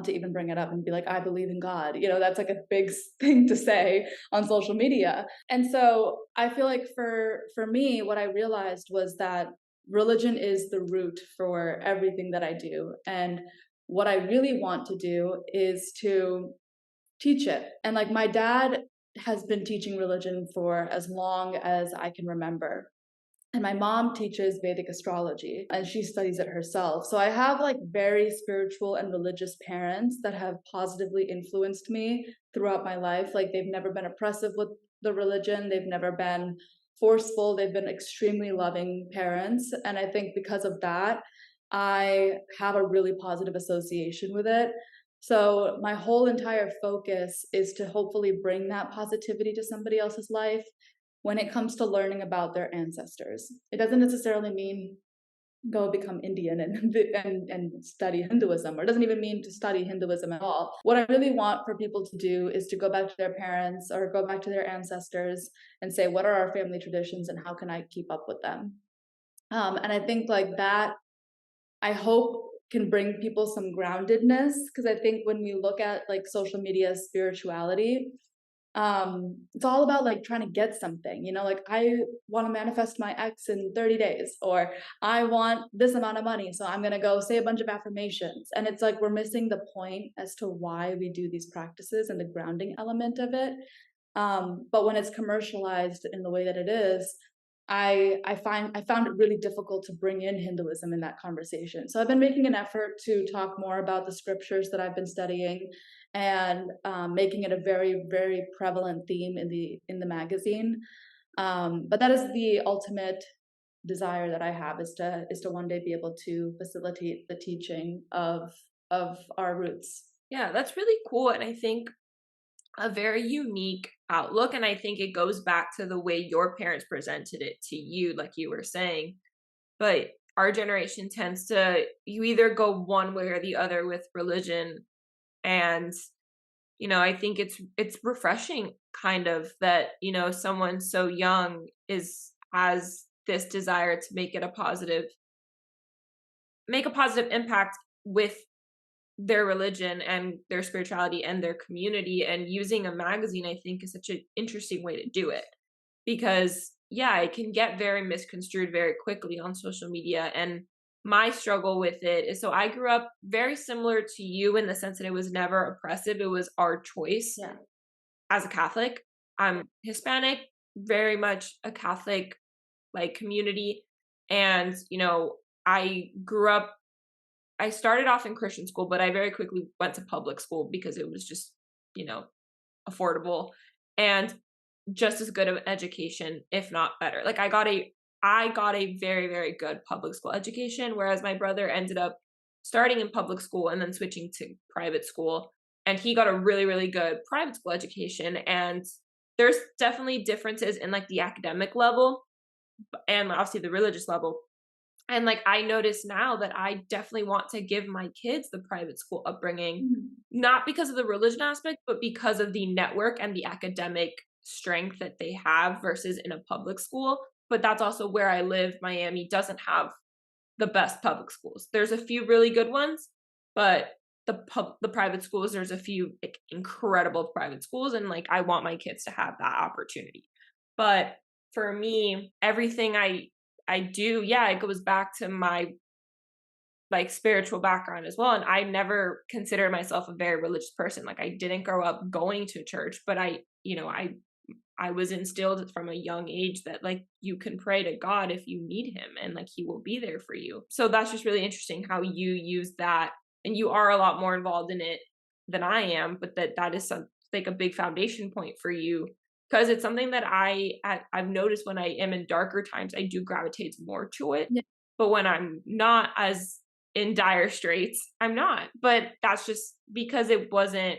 To even bring it up and be like, I believe in God. That's like a big thing to say on social media. And so I feel like for me, what I realized was that religion is the root for everything that I do. And what I really want to do is to teach it. And like my dad has been teaching religion for as long as I can remember. And my mom teaches Vedic astrology and she studies it herself. So I have like very spiritual and religious parents that have positively influenced me throughout my life. Like they've never been oppressive with the religion, they've never been forceful, they've been extremely loving parents. And I think because of that, I have a really positive association with it. So my whole entire focus is to hopefully bring that positivity to somebody else's life when it comes to learning about their ancestors. It doesn't necessarily mean, go become Indian and study Hinduism, or it doesn't even mean to study Hinduism at all. What I really want for people to do is to go back to their parents or go back to their ancestors and say, what are our family traditions and how can I keep up with them? And I think like that, I hope can bring people some groundedness, because I think when we look at like social media spirituality, it's all about like trying to get something, you know, like I want to manifest my ex in 30 days, or I want this amount of money, so I'm going to go say a bunch of affirmations. And it's like we're missing the point as to why we do these practices and the grounding element of it. But when it's commercialized in the way that it is, I found it really difficult to bring in Hinduism in that conversation. So I've been making an effort to talk more about the scriptures that I've been studying, and making it a very, very prevalent theme in the magazine. But that is the ultimate desire that I have, is to one day be able to facilitate the teaching of our roots. Yeah, that's really cool. And I think a very unique outlook. And I think it goes back to the way your parents presented it to you, like you were saying. But our generation tends to, you either go one way or the other with religion. And, I think it's refreshing kind of that, someone so young has this desire to make a positive impact with their religion and their spirituality and their community. And using a magazine, I think, is such an interesting way to do it, because yeah, it can get very misconstrued very quickly on social media. And my struggle with it is, so I grew up very similar to you in the sense that it was never oppressive. It was our choice. Yeah. As a Catholic, I'm Hispanic, very much a Catholic like community. And I grew up, I started off in Christian school, but I very quickly went to public school because it was just, affordable and just as good of an education, if not better. Like I got a very, very good public school education, whereas my brother ended up starting in public school and then switching to private school. And he got a really, really good private school education. And there's definitely differences in like the academic level and obviously the religious level. And like I notice now that I definitely want to give my kids the private school upbringing, Mhm. not because of the religion aspect, but because of the network and the academic strength that they have versus in a public school. But that's also where I live. Miami doesn't have the best public schools. There's a few really good ones, but the private schools, there's a few like incredible private schools, and like I want my kids to have that opportunity. But for me, everything I do, yeah, it goes back to my like spiritual background as well. And I never considered myself a very religious person. Like I didn't grow up going to church, but I was instilled from a young age that like you can pray to God if you need him, and like he will be there for you. So that's just really interesting how you use that, and you are a lot more involved in it than I am, but that is like a big foundation point for you, because it's something that I've noticed when I am in darker times, I do gravitate more to it. Yeah. But when I'm not as in dire straits, I'm not. But that's just because it wasn't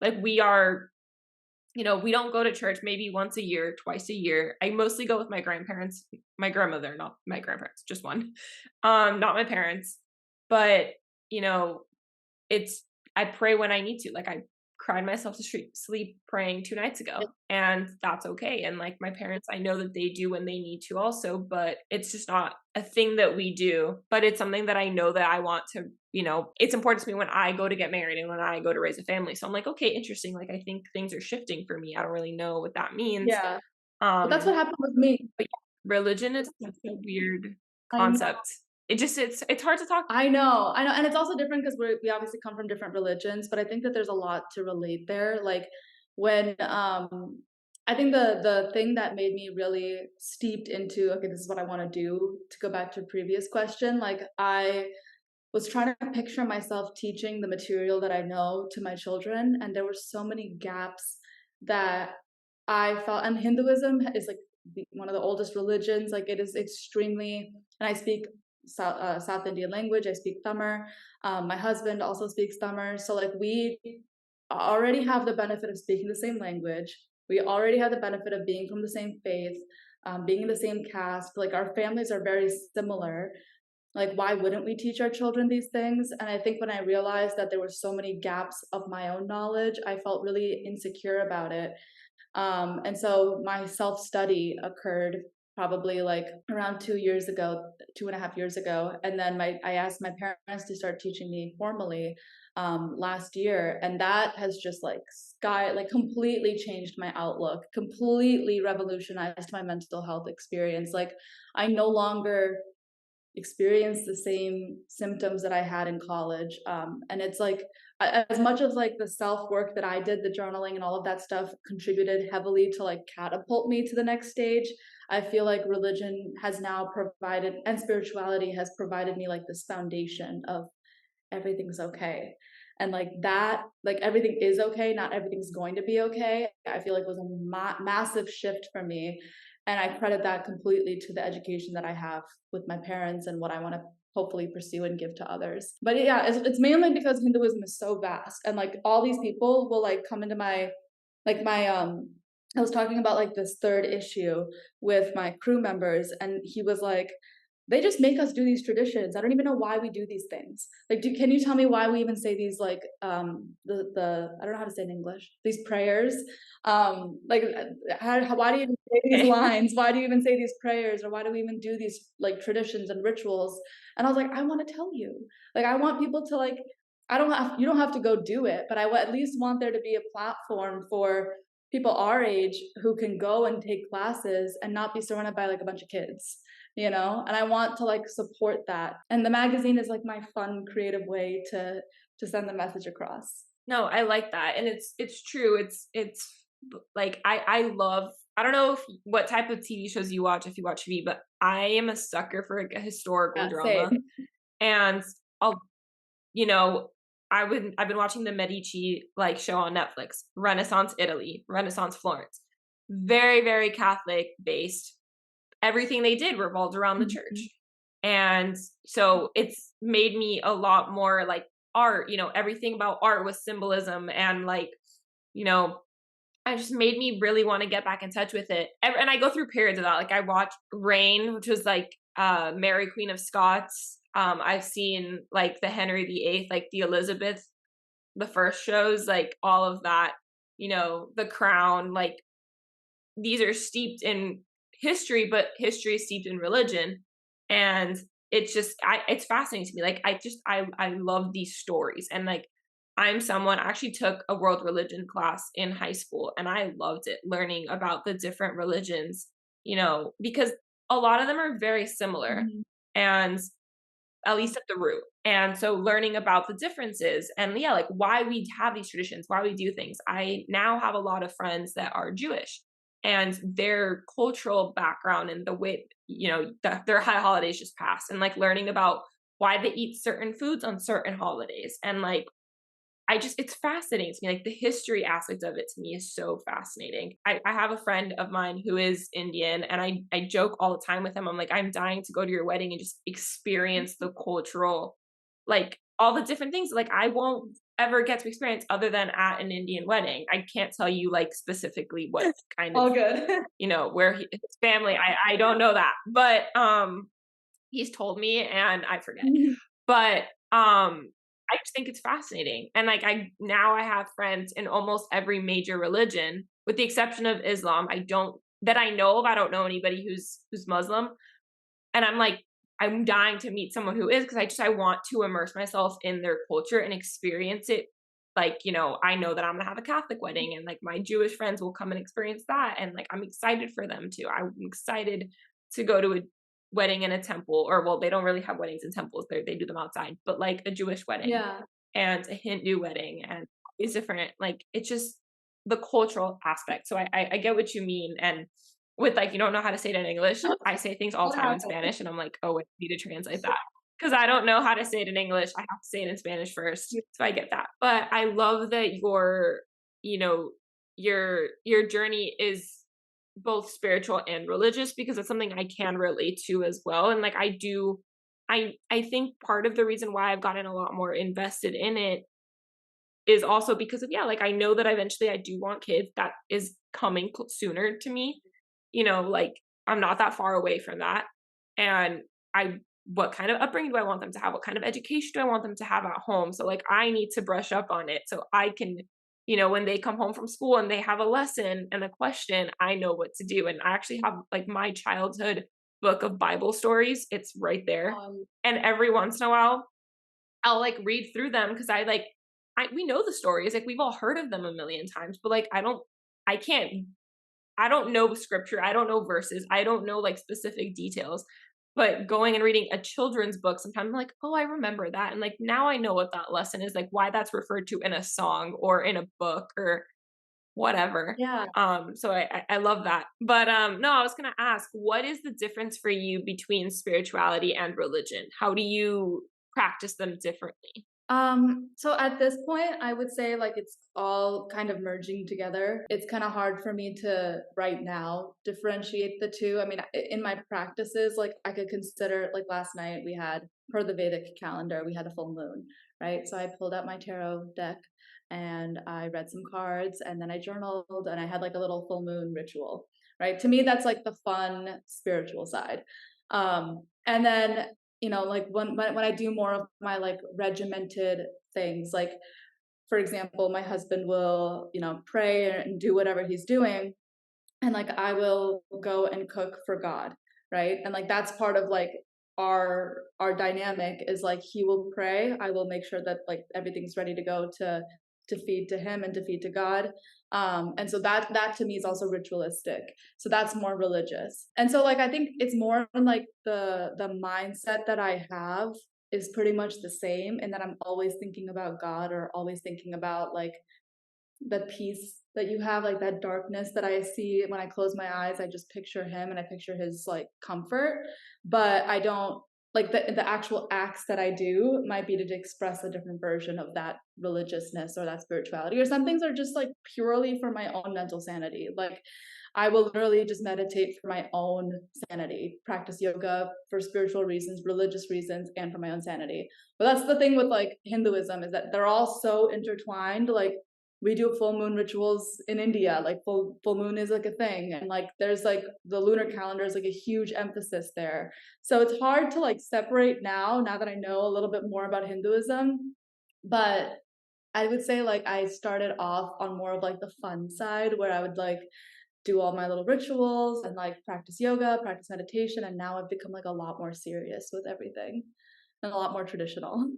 like we don't go to church maybe once a year, twice a year. I mostly go with my grandparents, my grandmother, not my grandparents, just one. Not my parents. But, you know, it's I pray when I need to. Like I cried myself to sleep praying 2 nights ago, and that's okay. And like my parents, I know that they do when they need to also, but it's just not a thing that we do. But it's something that I know that I want to, it's important to me when I go to get married and when I go to raise a family. So I'm like, okay, interesting. Like I think things are shifting for me. I don't really know what that means. Yeah. But that's Um, what happened with me. but yeah, religion is such a weird I know. concept. It's hard to talk. I know, and it's also different because we obviously come from different religions, but I think that there's a lot to relate there. Like when I think the thing that made me really steeped into, okay, this is what I want to do, to go back to a previous question, like I was trying to picture myself teaching the material that I know to my children, and there were so many gaps that I felt. And Hinduism is like one of the oldest religions. Like it is extremely, and I speak South Indian language. I speak Tamil. My husband also speaks Tamil. So like we already have the benefit of speaking the same language. We already have the benefit of being from the same faith, being in the same caste. Like our families are very similar. like, why wouldn't we teach our children these things? And I think when I realized that there were so many gaps of my own knowledge, I felt really insecure about it. And so my self study occurred probably like around 2 years ago, 2.5 years ago. And then I asked my parents to start teaching me formally last year. And that has just like completely changed my outlook, completely revolutionized my mental health experience. Like I no longer experience the same symptoms that I had in college. And it's like, as much as like the self work that I did, the journaling and all of that stuff contributed heavily to like catapult me to the next stage, I feel like religion has now provided, and spirituality has provided me like this foundation of everything's okay. And like that, like everything is okay, not everything's going to be okay, I feel like was a massive shift for me. And I credit that completely to the education that I have with my parents and what I want to hopefully pursue and give to others. But yeah, it's mainly because Hinduism is so vast, and like all these people will like come into my I was talking about like this third issue with my crew members, and he was like, they just make us do these traditions. I don't even know why we do these things. Like, can you tell me why we even say these like the I don't know how to say it in English, these prayers? Like why do you even say these lines? Why do you even say these prayers? Or why do we even do these like traditions and rituals? And I was like, I want to tell you. Like I want people to like, you don't have to go do it, but I at least want there to be a platform for people our age who can go and take classes and not be surrounded by like a bunch of kids, you know. And I want to like support that, and the magazine is like my fun creative way to send the message across. No, I like that. And it's true. It's like I love, I don't know what type of TV shows you watch, if you watch TV, but I am a sucker for a historical drama. Same. And I'll, you know, I've been watching the Medici like show on Netflix, Renaissance Italy, Renaissance Florence. Very, very Catholic based. Everything they did revolved around the church. And so it's made me a lot more like art, everything about art was symbolism, and like, I just made me really want to get back in touch with it. And I go through periods of that. Like I watched Reign, which was like Mary Queen of Scots. I've seen like the Henry VIII, like the Elizabeth, the first shows, like all of that, the Crown, like these are steeped in history, but history is steeped in religion. And it's just, it's fascinating to me. Like, I love these stories. And like, I actually took a world religion class in high school, and I loved it, learning about the different religions, because a lot of them are very similar, and at least at the root. And so learning about the differences and yeah, like why we have these traditions, why we do things. I now have a lot of friends that are Jewish, and their cultural background and the way, their high holidays just passed, and like learning about why they eat certain foods on certain holidays. And like, it's fascinating to me. Like the history aspect of it to me is so fascinating. I have a friend of mine who is Indian, and I joke all the time with him. I'm like, I'm dying to go to your wedding and just experience the cultural, like all the different things like I won't ever get to experience other than at an Indian wedding. I can't tell you like specifically what kind All of, good. where his family, I don't know that, but he's told me and I forget. But I just think it's fascinating. And like now I have friends in almost every major religion, with the exception of Islam. That I know of, I don't know anybody who's Muslim. And I'm like, I'm dying to meet someone who is, because I want to immerse myself in their culture and experience it. Like, I know that I'm gonna have a Catholic wedding, and like my Jewish friends will come and experience that. And like, I'm excited for them too. I'm excited to go to a wedding in a temple, or well, they don't really have weddings in temples. They do them outside, but like a Jewish wedding, Yeah. and a Hindu wedding, and all these different, like, it's just the cultural aspect. So I get what you mean. And with like, you don't know how to say it in English, I say things all the time in Spanish, and I'm like, oh, wait, I need to translate that, because I don't know how to say it in English. I have to say it in Spanish first. So I get that. But I love that your journey is both spiritual and religious, because it's something I can relate to as well. And like I think part of the reason why I've gotten a lot more invested in it is also because of, yeah, like I know that eventually I do want kids. That is coming sooner to me. Like I'm not that far away from that. And I what kind of upbringing do I want them to have? What kind of education do I want them to have at home? So like I need to brush up on it so I can, when they come home from school and they have a lesson and a question, I know what to do. And I actually have like my childhood book of Bible stories. It's right there. And every once in a while, I'll like read through them because we know the stories. Like we've all heard of them a million times, but like I can't, I don't know scripture. I don't know verses. I don't know like specific details. But going and reading a children's book, sometimes I'm like, oh, I remember that. And like now I know what that lesson is, like why that's referred to in a song or in a book or whatever. Yeah. So I love that. But no, I was gonna ask, what is the difference for you between spirituality and religion? How do you practice them differently? So at this point, I would say like it's all kind of merging together. It's kind of hard for me to right now differentiate the two. I mean, in my practices, like I could consider like last night we had, per the Vedic calendar, we had a full moon, right? So I pulled out my tarot deck and I read some cards and then I journaled and I had like a little full moon ritual, right? To me, that's like the fun spiritual side. And then like when I do more of my like regimented things, like for example, my husband will, pray and do whatever he's doing, and like I will go and cook for God, right? And like that's part of like our dynamic is like he will pray, I will make sure that like everything's ready to go to feed to him and to feed to God. And so that to me is also ritualistic. So that's more religious. And so like I think it's more like the mindset that I have is pretty much the same, and that I'm always thinking about God or always thinking about like the peace that you have, like that darkness that I see when I close my eyes. I just picture him and I picture his like comfort, but I don't like the actual acts that I do might be to express a different version of that religiousness or that spirituality. Or some things are just like purely for my own mental sanity. Like I will literally just meditate for my own sanity, practice yoga for spiritual reasons, religious reasons, and for my own sanity. But that's the thing with like Hinduism, is that they're all so intertwined. Like we do full moon rituals in India, like full moon is like a thing, and like there's like the lunar calendar is like a huge emphasis there. So it's hard to like separate now that I know a little bit more about Hinduism. But I would say like I started off on more of like the fun side, where I would like do all my little rituals and like practice yoga, practice meditation, and now I've become like a lot more serious with everything and a lot more traditional.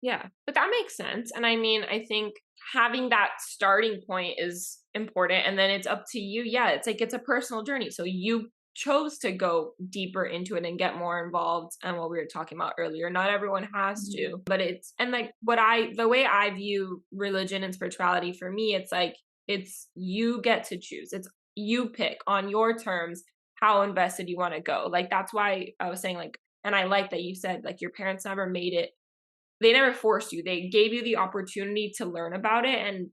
Yeah, but that makes sense. And I mean, I think having that starting point is important. And then it's up to you. Yeah, it's like it's a personal journey. So you chose to go deeper into it and get more involved. And what we were talking about earlier, not everyone has to, but and like the way I view religion and spirituality, for me, it's like, it's you get to choose. It's you pick on your terms how invested you want to go. Like, that's why I was saying, like, and I like that you said, like, your parents never made it, they never forced you. They gave you the opportunity to learn about it, and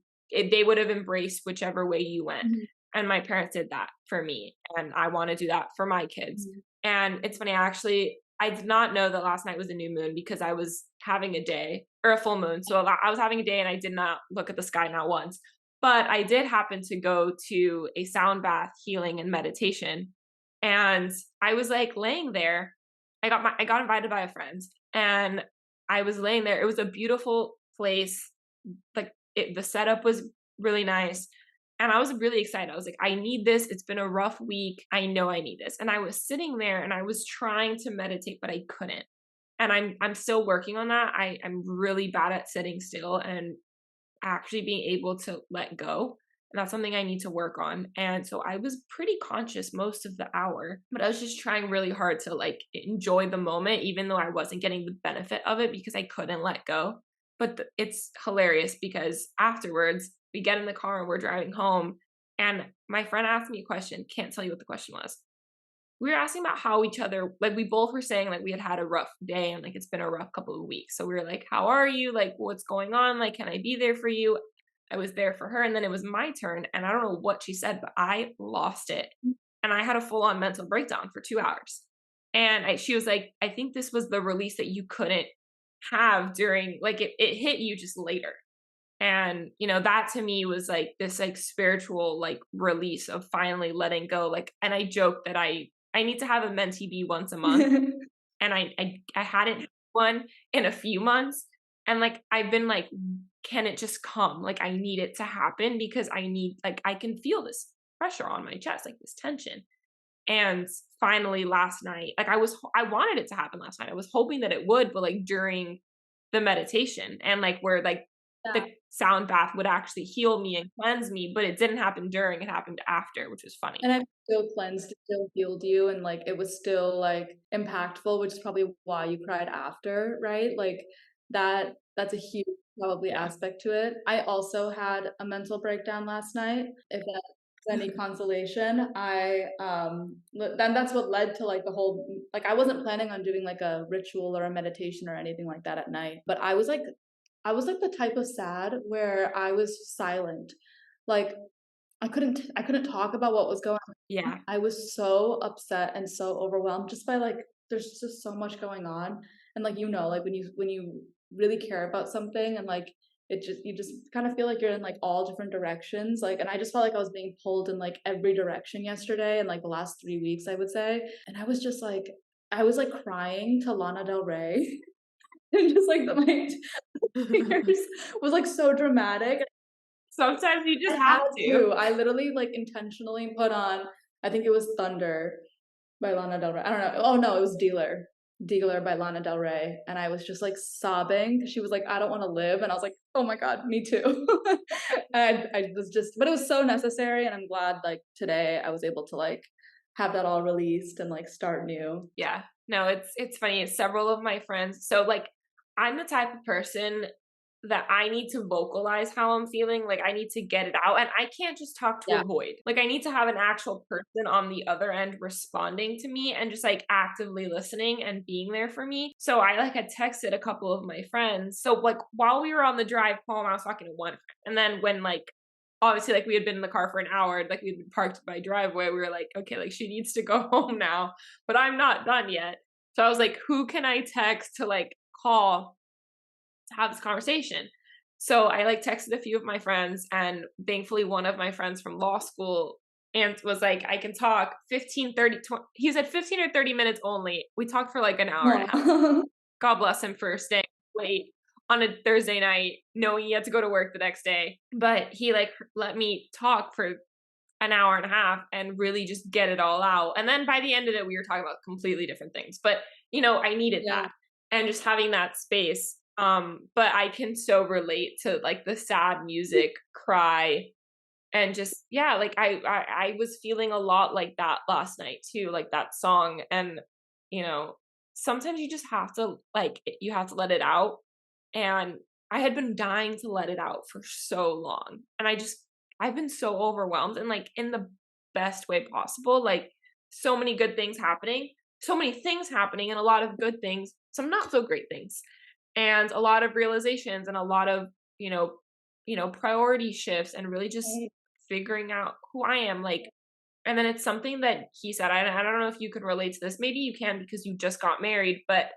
they would have embraced whichever way you went. Mhm. And my parents did that for me, and I want to do that for my kids. Mhm. And it's funny, I did not know that last night was a new moon because I was having a day, or a full moon. So I was having a day and I did not look at the sky, not once. But I did happen to go to a sound bath, healing, and meditation. And I was like laying there. I got invited by a friend, and I was laying there. It was a beautiful place. Like the setup was really nice. And I was really excited. I was like, I need this. It's been a rough week. I know I need this. And I was sitting there and I was trying to meditate, but I couldn't. And I'm still working on that. I'm really bad at sitting still and actually being able to let go. And that's something I need to work on. And so I was pretty conscious most of the hour, but I was just trying really hard to like enjoy the moment, even though I wasn't getting the benefit of it because I couldn't let go. But it's hilarious because afterwards we get in the car and we're driving home, and my friend asked me a question. Can't tell you what the question was. We were asking about how each other, like, we both were saying like we had a rough day and like it's been a rough couple of weeks. So we were like, how are you? Like, what's going on? Like, can I be there for you? I was there for her. And then it was my turn. And I don't know what she said, but I lost it. And I had a full on mental breakdown for 2 hours. And she was like, I think this was the release that you couldn't have during, like, it hit you just later. And, that to me was like this like spiritual like release of finally letting go. Like, and I joke that I need to have a mentee be once a month and I hadn't had one in a few months, and like I've been like, can it just come? Like I need it to happen because I need, like, I can feel this pressure on my chest, like this tension. And finally last night, like I wanted it to happen last night. I was hoping that it would, but like during the meditation and like where like Yeah. the sound bath would actually heal me and cleanse me, but it didn't happen during, it happened after, which was funny. And I'm still cleansed, it still healed you, and, like, it was still, like, impactful, which is probably why you cried after, right? Like, that's a huge, probably, Yeah. aspect to it. I also had a mental breakdown last night, if that's any consolation. Then that's what led to, like, the whole like, I wasn't planning on doing, like, a ritual or a meditation or anything like that at night, but I was like the type of sad where I was silent. Like, I couldn't talk about what was going on. Yeah. I was so upset and so overwhelmed just by, like, there's just so much going on. And, like, like when you really care about something and, like, you just kind of feel like you're in, like, all different directions, like, and I just felt like I was being pulled in, like, every direction yesterday and, like, the last 3 weeks, I would say. And I was, like, crying to Lana Del Rey and just, like, my tears was, like, so dramatic. Sometimes you I just had have to. to. I literally, like, intentionally put on, I think it was Thunder by Lana Del Rey. I don't know. Oh, no, it was Dealer. Dealer by Lana Del Rey, and I was just, like, sobbing. She was like, "I don't wanna live," and I was like, "Oh my god, me too." And I was just, but it was so necessary, and I'm glad, like, today I was able to, like, have that all released and, like, start new. Yeah. No, it's funny. Several of my friends, so like I'm the type of person that I need to vocalize how I'm feeling. Like I need to get it out and I can't just talk to Yeah. a void. Like I need to have an actual person on the other end responding to me and just like actively listening and being there for me. So I like had texted a couple of my friends. So like while we were on the drive home, I was talking to one friend. And then when like obviously like we had been in the car for an hour, like we had been parked by driveway, we were like, okay, like she needs to go home now, but I'm not done yet. So I was like, who can I text to like call to have this conversation? So I like texted a few of my friends, and thankfully one of my friends from law school and was like, I can talk 15, 30, 20. He said 15 or 30 minutes only. We talked for like an hour and a half. Aw. God bless him for staying late on a Thursday night, knowing he had to go to work the next day. But he like let me talk for an hour and a half and really just get it all out. And then by the end of it, we were talking about completely different things. But I needed Yeah. that and just having that space. But I can so relate to like the sad music, cry, and just yeah, like I was feeling a lot like that last night too, like that song. And you know, sometimes you just have to like you have to let it out. And I had been dying to let it out for so long. And I've been so overwhelmed and like in the best way possible. Like so many good things happening, so many things happening, and a lot of good things, some not so great things, and a lot of realizations and a lot of, priority shifts and really just Right. figuring out who I am. Like, and then it's something that he said, I don't know if you can relate to this. Maybe you can because you just got married, but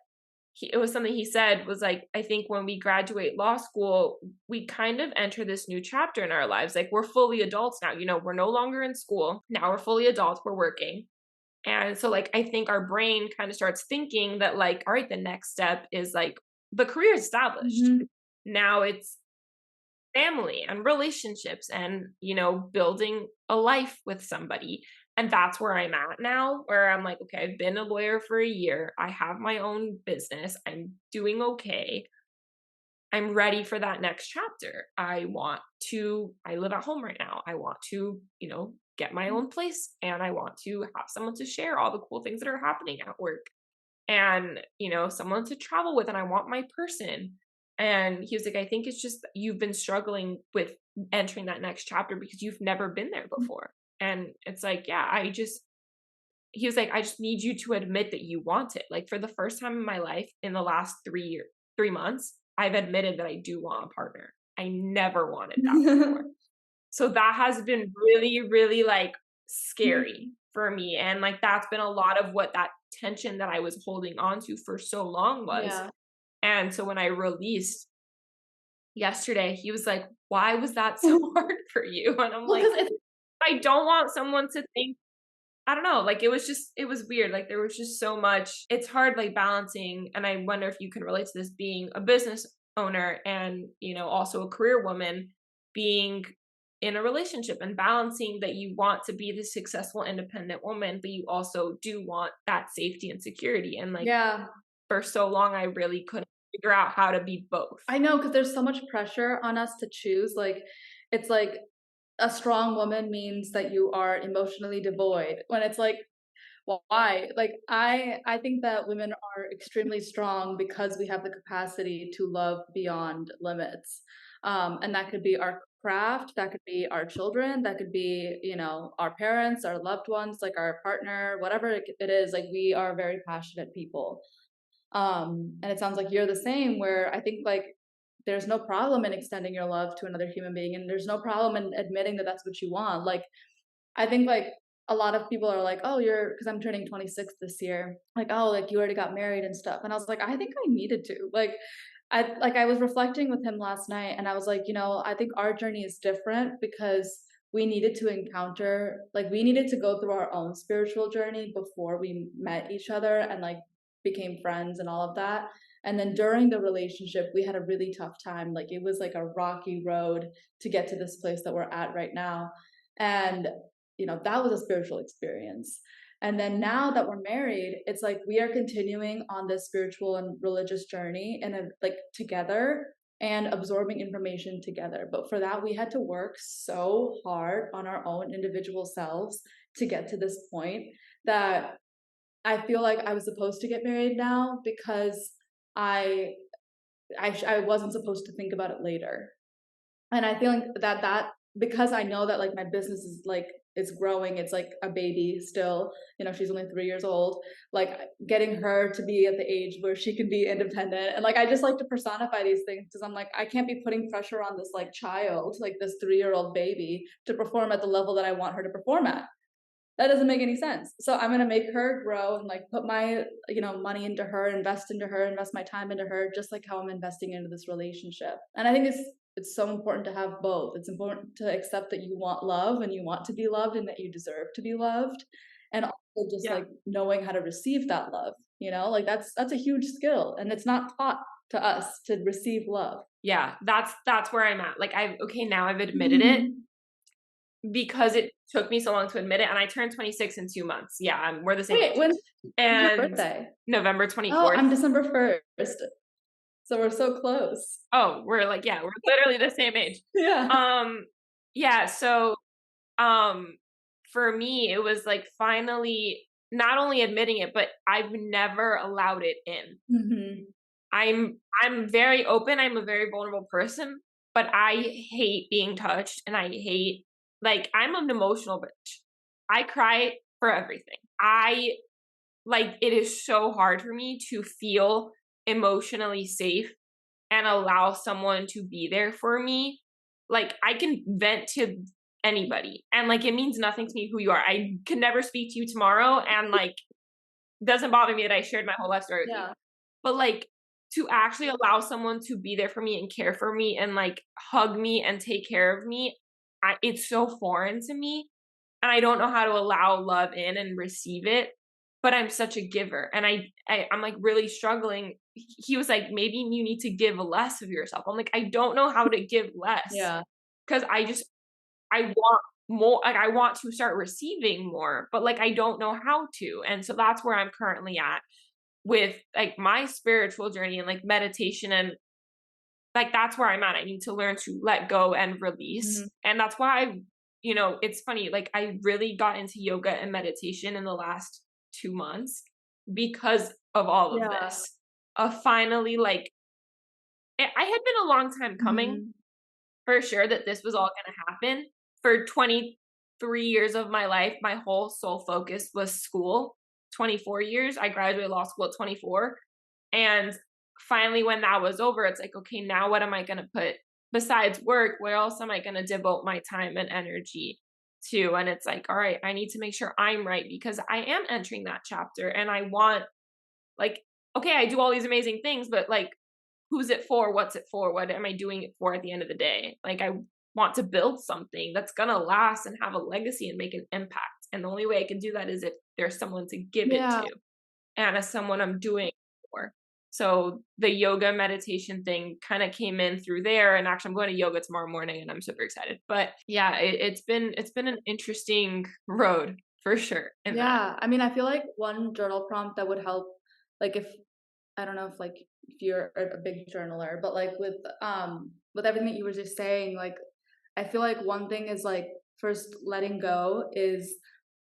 it was something he said was like, I think when we graduate law school, we kind of enter this new chapter in our lives. Like we're fully adults now, we're no longer in school. Now we're fully adults, we're working. And so like I think our brain kind of starts thinking that like, all right, the next step is like the career is established. Mhm. Now it's family and relationships and building a life with somebody. And that's where I'm at now, where I'm like, okay, I've been a lawyer for a year, I have my own business, I'm doing okay, I'm ready for that next chapter. I live at home right now, I want to get my own place, and I want to have someone to share all the cool things that are happening at work, and someone to travel with, and I want my person. And he was like, I think it's just you've been struggling with entering that next chapter because you've never been there before. And it's like, yeah, he was like, I just need you to admit that you want it. Like for the first time in my life in the last 3 months, I've admitted that I do want a partner. I never wanted that before. So that has been really, really like scary for me. And like that's been a lot of what that tension that I was holding on to for so long was. Yeah. And so when I released yesterday, he was like, why was that so hard for you? And I'm Well, like, because it's I don't want someone to think I don't know, like, it was weird, like, there was just so much it's hard, like, balancing, and I wonder if you can relate to this being a business owner and, also a career woman, being in a relationship and balancing that you want to be the successful independent woman, but you also do want that safety and security, and, like, Yeah. for so long, I really couldn't figure out how to be both. I know, because there's so much pressure on us to choose, like, it's like a strong woman means that you are emotionally devoid, when it's like, well, why? Like, I think that women are extremely strong because we have the capacity to love beyond limits. And that could be our craft, that could be our children, that could be, our parents, our loved ones, like our partner, whatever it is, like we are very passionate people. And it sounds like you're the same, where I think like there's no problem in extending your love to another human being, and there's no problem in admitting that that's what you want. Like, I think like a lot of people are like, oh, because I'm turning 26 this year, like, oh, like you already got married and stuff. And I was like, I think I needed to. I was reflecting with him last night, and I was like, I think our journey is different because we needed to encounter, like, we needed to go through our own spiritual journey before we met each other and like became friends and all of that. And then during the relationship, we had a really tough time. Like, it was like a rocky road to get to this place that we're at right now. And, that was a spiritual experience. And then now that we're married, it's like we are continuing on this spiritual and religious journey and like together and absorbing information together. But for that, we had to work so hard on our own individual selves to get to this point that I feel like I was supposed to get married now because I I wasn't supposed to think about it later. And I feel like that because I know that like my business is like it's growing, it's like a baby still, she's only 3 years old, like getting her to be at the age where she can be independent. And like I just like to personify these things because I'm like, I can't be putting pressure on this like child, like this 3-year-old baby to perform at the level that I want her to perform at. That doesn't make any sense. So I'm gonna make her grow and like put my, money into her, invest into her, invest my time into her, just like how I'm investing into this relationship. And I think it's so important to have both. It's important to accept that you want love and you want to be loved and that you deserve to be loved. And also just Yeah. like knowing how to receive that love, like that's a huge skill. And it's not taught to us to receive love. Yeah, that's where I'm at. Like, now I've admitted it because it took me so long to admit it, and I turned 26 in 2 months. Yeah, we're the same Wait, age. when's your And birthday? November Oh, 24th. I'm December 1st. So we're so close. Oh, we're literally the same age. Yeah. Yeah, so, um, for me, it was, like, finally not only admitting it, but I've never allowed it in. Mhm. I'm very open, I'm a very vulnerable person, but I hate being touched, and I hate I'm an emotional bitch. I cry for everything. It is so hard for me to feel emotionally safe and allow someone to be there for me. Like, I can vent to anybody, and, it means nothing to me who you are. I can never speak to you tomorrow, and, doesn't bother me that I shared my whole life story with you. Yeah. But, to actually allow someone to be there for me and care for me and, hug me and take care of me, it's so foreign to me, and I don't know how to allow love in and receive it, but I'm such a giver, and I'm, really struggling. He was like, "Maybe you need to give less of yourself." I'm like, "I don't know how to give less Yeah. because I want more, I want to start receiving more, but, I don't know how to," and so that's where I'm currently at with, my spiritual journey and, meditation and, that's where I'm at. I need to learn to let go and release, Mhm. and that's why it's funny, I really got into yoga and meditation in the last 2 months because of all of Yeah. this. Finally, I had been a long time coming Mhm. for sure that this was all gonna happen. For 23 years of my life, my whole sole focus was school. 24 years, I graduated law school at 24, and finally, when that was over, it's like, "Okay, now what am I gonna put besides work, where else am I gonna devote my time and energy to?" And it's like, "All right, I need to make sure I'm right because I am entering that chapter, and I want, like, okay, I do all these amazing things, but, who's it for? What's it for? What am I doing it for at the end of the day?" I want to build something that's gonna last and have a legacy and make an impact. And the only way I can do that is if there's someone to give it Yeah. to, and as someone I'm doing it for. So the yoga meditation thing kind of came in through there, and actually I'm going to yoga tomorrow morning and I'm super excited. But yeah, it's been an interesting road for sure in that. Yeah. I mean, I feel like one journal prompt that would help, like if I don't know if like if you're a big journaler, but like with everything that you were just saying, like I feel like one thing is like first letting go is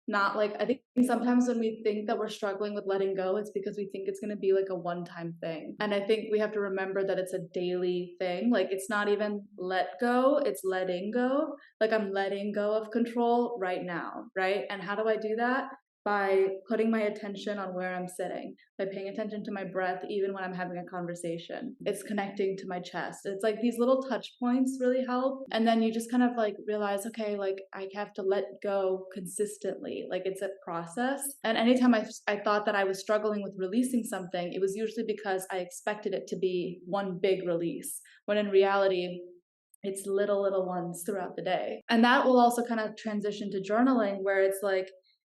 not like I think sometimes when we think that we're struggling with letting go, it's because we think it's going to be like a one-time thing. And I think we have to remember that it's a daily thing. Like it's not even let go, it's letting go. Like I'm letting go of control right now, right? And how do I do that? By putting my attention on where I'm sitting, by paying attention to my breath, even when I'm having a conversation. It's connecting to my chest. It's like these little touch points really help. And then you just kind of like realize, okay, like I have to let go consistently. Like it's a process. And anytime I thought that I was struggling with releasing something, it was usually because I expected it to be one big release, when in reality, it's little ones throughout the day. And that will also kind of transition to journaling, where it's like,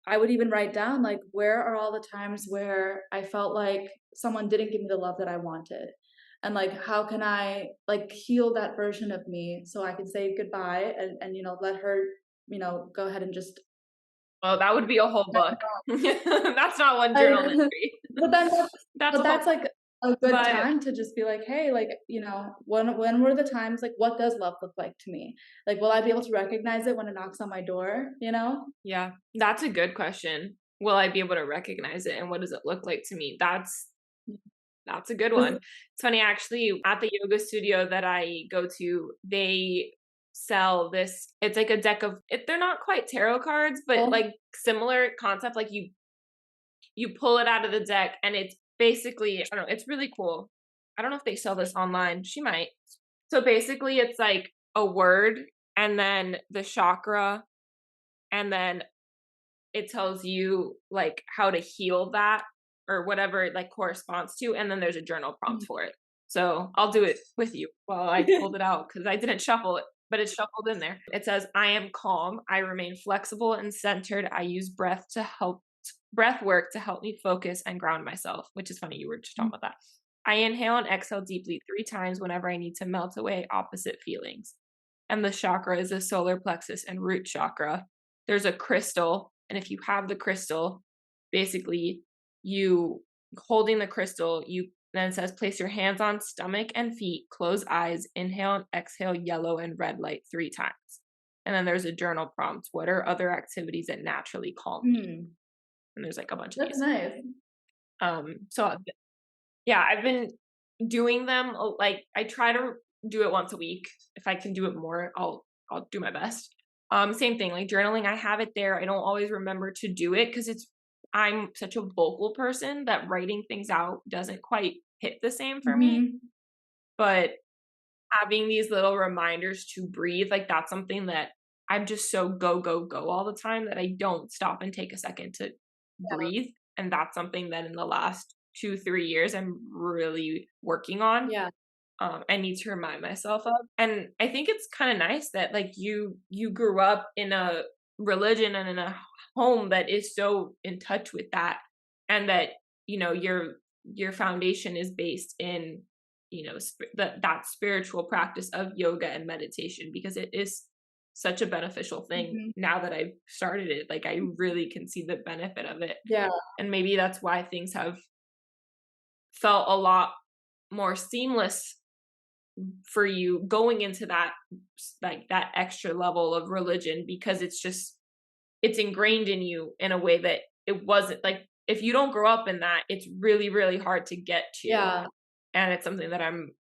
I would even write down like where are all the times where I felt like someone didn't give me the love that I wanted. And like how can I like heal that version of me so I can say goodbye and let her, go ahead and just Well, that would be a whole book. That's not one journal I, entry. but then That's but a whole, that's like a good but time to just be like, hey, like, when were the times like what does love look like to me? Like will I be able to recognize it when it knocks on my door? yeah, that's a good question. Will I be able to recognize it, and what does it look like to me? That's a good one. It's funny, actually, at the yoga studio that I go to, they sell this. It's like a deck of they're not quite tarot cards, but Oh, like similar concept. Like you pull it out of the deck, and it's basically, I don't know, it's really cool. I don't know if they sell this online. She might. So basically, it's like a word, and then the chakra, and then it tells you like how to heal that or whatever it like corresponds to, and then there's a journal prompt for it. So I'll do it with you while I pulled it out because I didn't shuffle it, but it's shuffled in there. It says, I am calm, I remain flexible and centered, I use breath work to help me focus and ground myself, which is funny, you were just talking about that. I inhale and exhale deeply 3 times whenever I need to melt away opposite feelings. And the chakra is the solar plexus and root chakra. There's a crystal, and if you have the crystal, basically you holding the crystal, you then it says place your hands on stomach and feet, close eyes, inhale and exhale yellow and red light 3 times. And then there's a journal prompt. What are other activities that naturally calm you? And there's like a bunch of that's these. nice. So yeah, I've been doing them. Like I try to do it once a week. If I can do it more, I'll do my best. Same thing, like journaling, I have it there. I don't always remember to do it because I'm such a vocal person that writing things out doesn't quite hit the same for me. Mhm. But having these little reminders to breathe, like that's something that I'm just so go, go, go all the time that I don't stop and take a second to breathe. And that's something that in the last 2-3 years I'm really working on. Yeah. I need to remind myself of. And I think it's kind of nice that like you grew up in a religion and in a home that is so in touch with that, and that your foundation is based in that spiritual practice of yoga and meditation, because it is such a beneficial thing. Mhm. Now that I've started it, like I really can see the benefit of it. Yeah. And maybe that's why things have felt a lot more seamless for you going into that, like that extra level of religion, because it's ingrained in you in a way that it wasn't. Like if you don't grow up in that, it's really really hard to get to, Yeah. and it's something that I'm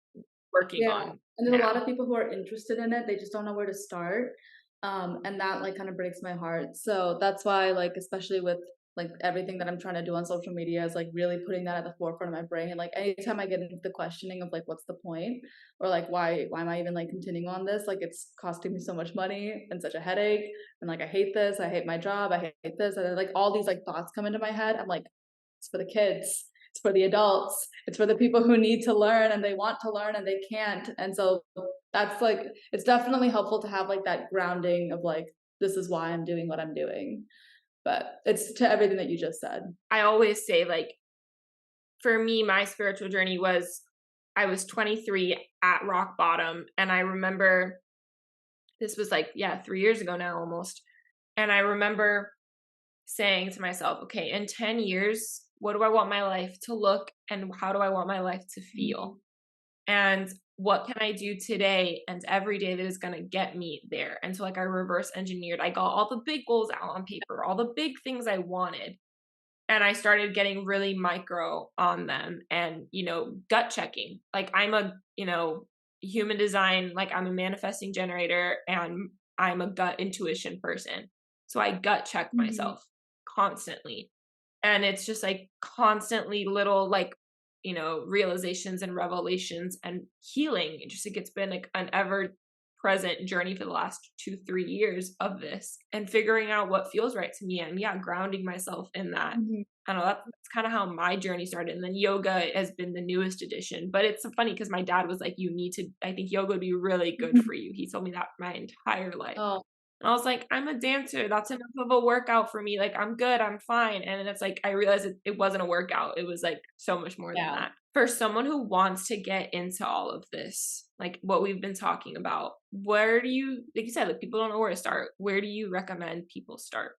working Yeah. on And there's a lot now. of people who are interested in it. They just don't know where to start. And that like kind of breaks my heart. So that's why like especially with like everything that I'm trying to do on social media is like really putting that at the forefront of my brain. And like anytime I get into the questioning of like what's the point, or like why am I even like continuing on this? Like it's costing me so much money and such a headache. And like I hate this, I hate my job, I hate this. And then, like all these like thoughts come into my head. I'm like, it's for the kids, it's for the adults, it's for the people who need to learn and they want to learn and they can't. And so that's like, it's definitely helpful to have like that grounding of like, this is why I'm doing what I'm doing. but it's to everything that you just said. I always say, like, for me, my spiritual journey was I was 23 at rock bottom. And I remember this was like, yeah, 3 years ago now almost. And I remember saying to myself, okay, in 10 years, what do I want my life to look and how do I want my life to feel? And what can I do today and every day that is going to get me there? And so, like, I reverse engineered, I got all the big goals out on paper, all the big things I wanted. And I started getting really micro on them and, gut checking. Like, I'm a, human design, like, I'm a manifesting generator and I'm a gut intuition person. So I gut check Mhm. myself constantly. And it's just like constantly little, like, realizations and revelations and healing. It's been like an ever present journey for the last 2-3 years of this and figuring out what feels right to me and, yeah, grounding myself in that. Mhm. I don't know, that's kind of how my journey started. And then yoga has been the newest addition. But it's so funny because my dad was like, I think yoga would be really good for you. He told me that my entire life. Oh, And I was like, I'm a dancer. That's enough of a workout for me. Like, I'm good. I'm fine. And then it's like, I realized it wasn't a workout. It was like so much more than yeah. that. For someone who wants to get into all of this, like what we've been talking about, where do you, like you said, like people don't know where to start. Where do you recommend people start?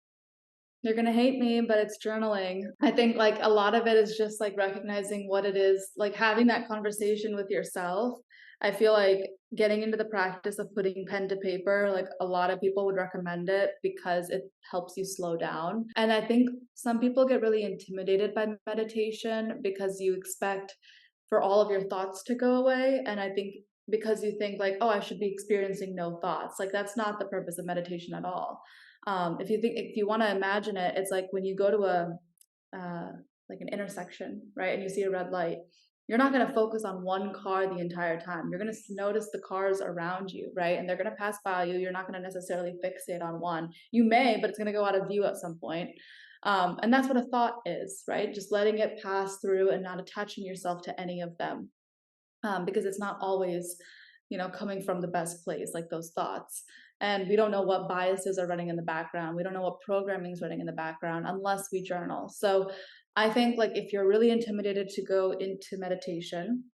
You're gonna hate me, but it's journaling. I think like a lot of it is just like recognizing what it is, like having that conversation with yourself. I feel like getting into the practice of putting pen to paper, like a lot of people would recommend it because it helps you slow down. And I think some people get really intimidated by meditation because you expect for all of your thoughts to go away. And I think because you think like, oh, I should be experiencing no thoughts, like that's not the purpose of meditation at all. If you want to imagine it, it's like when you go to uh, like an intersection, right, and you see a red light, you're not going to focus on one car the entire time. You're going to notice the cars around you, right, and they're going to pass by you. You're not going to necessarily fixate on one. You may, but it's going to go out of view at some point. And that's what a thought is, right? Just letting it pass through and not attaching yourself to any of them, because it's not always, coming from the best place, like those thoughts. And we don't know what biases are running in the background. We don't know what programming is running in the background unless we journal. So I think like if you're really intimidated to go into meditation,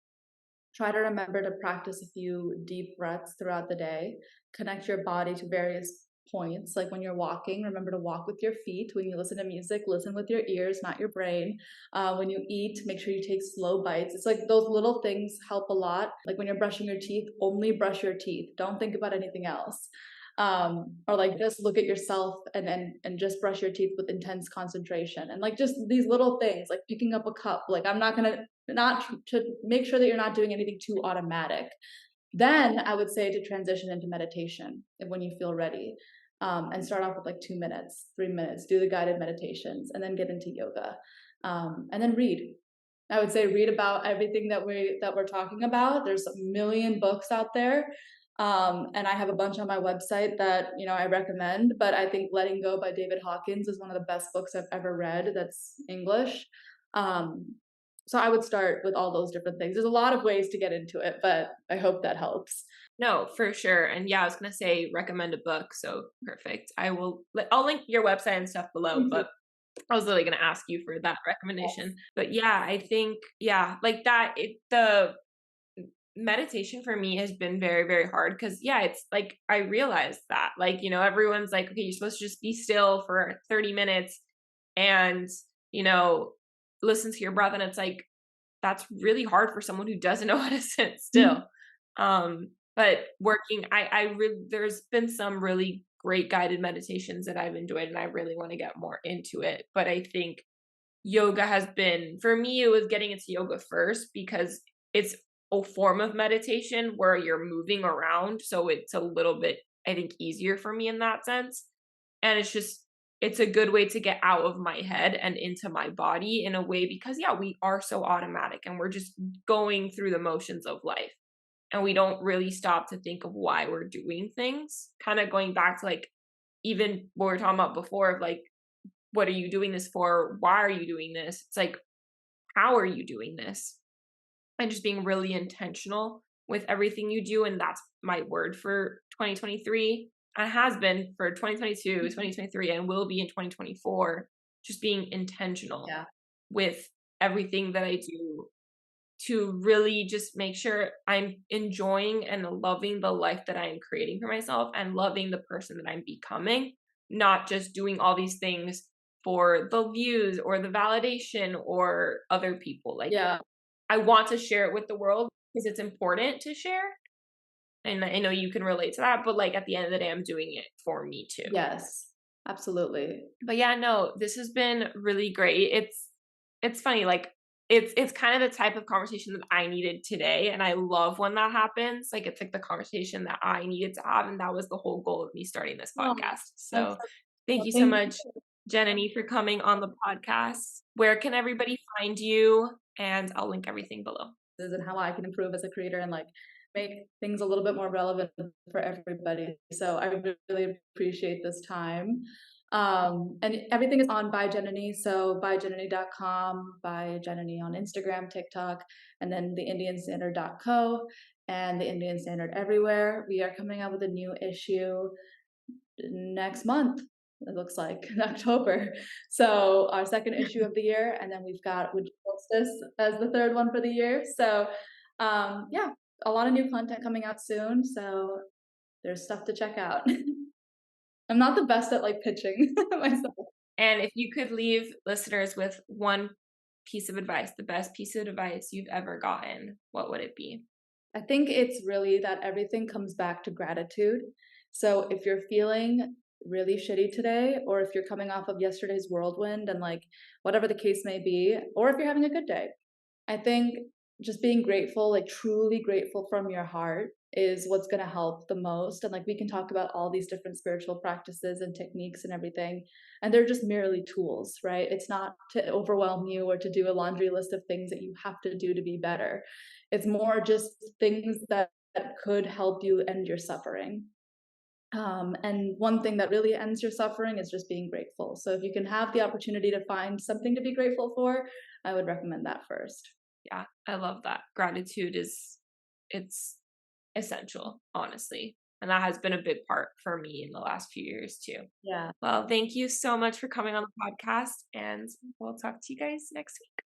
try to remember to practice a few deep breaths throughout the day. Connect your body to various points. Like when you're walking, remember to walk with your feet. When you listen to music, listen with your ears, not your brain. When you eat, make sure you take slow bites. It's like those little things help a lot. Like when you're brushing your teeth, only brush your teeth. Don't think about anything else. Or like just look at yourself and just brush your teeth with intense concentration. And like just these little things, like picking up a cup. Like I'm not gonna not to make sure that you're not doing anything too automatic. Then I would say to transition into meditation when you feel ready, and start off with like 2 minutes, 3 minutes, do the guided meditations, and then get into yoga, and then read. I would say read about everything that we're talking about. There's a million books out there, and I have a bunch on my website that I recommend. But I think Letting Go by David Hawkins is one of the best books I've ever read. That's English. Um, so I would start with all those different things. There's a lot of ways to get into it, but I hope that helps. No, for sure. And yeah, I was gonna say recommend a book. So perfect. I'll link your website and stuff below, but I was literally gonna ask you for that recommendation. But yeah, I think, yeah, like that the meditation for me has been very, very hard because, yeah, it's like I realized that, like, everyone's like, okay, you're supposed to just be still for 30 minutes and, you know, listen to your breath. And it's like, that's really hard for someone who doesn't know how to sit still. But working, I really, there's been some really great guided meditations that I've enjoyed and I really want to get more into it. But I think yoga has been, for me, it was getting into yoga first because it's a form of meditation where you're moving around. So it's a little bit, I think, easier for me in that sense. And it's a good way to get out of my head and into my body in a way because, yeah, we are so automatic and we're just going through the motions of life. And we don't really stop to think of why we're doing things. Kind of going back to like even what we were talking about before of like, what are you doing this for? Why are you doing this? It's like, how are you doing this? And just being really intentional with everything you do. And that's my word for 2023. and has been for 2022, 2023, and will be in 2024, just being intentional Yeah. with everything that I do to really just make sure I'm enjoying and loving the life that I am creating for myself and loving the person that I'm becoming, not just doing all these things for the views or the validation or other people. Like, Yeah. I want to share it with the world because it's important to share. And I know you can relate to that, but like at the end of the day, I'm doing it for me too. Yes. Absolutely. But yeah, no, this has been really great. It's funny, like it's kind of the type of conversation that I needed today, and I love when that happens. Like it's like the conversation that I needed to have, and that was the whole goal of me starting this Oh, podcast. that's So so thank cool. you so Thank much, Janani, for coming on the podcast. Where can everybody find you? And I'll link everything below. you. And how I can improve as a creator and like make things a little bit more relevant for everybody. So I really appreciate this time. And everything is on by Janani. So byjanani.com, by Janani on Instagram, TikTok, and then the indianstandard.co and the Indian Standard everywhere. We are coming out with a new issue next month. It looks like in October. So our second issue of the year, and then we've got Would You Post This as the third one for the year. So yeah, a lot of new content coming out soon. So there's stuff to check out. I'm not the best at like pitching myself. And if you could leave listeners with one piece of advice, the best piece of advice you've ever gotten, what would it be? I think it's really that everything comes back to gratitude. So if you're feeling really shitty today, or if you're coming off of yesterday's whirlwind and like whatever the case may be, or if you're having a good day, I think just being grateful, like truly grateful from your heart, is what's going to help the most. And like we can talk about all these different spiritual practices and techniques and everything, and they're just merely tools, right? It's not to overwhelm you or to do a laundry list of things that you have to do to be better. It's more just things that could help you end your suffering. And one thing that really ends your suffering is just being grateful. So if you can have the opportunity to find something to be grateful for, I would recommend that first. Yeah, I love that. Gratitude it's essential, honestly. And that has been a big part for me in the last few years too. Yeah. Well, thank you so much for coming on the podcast, and we'll talk to you guys next week.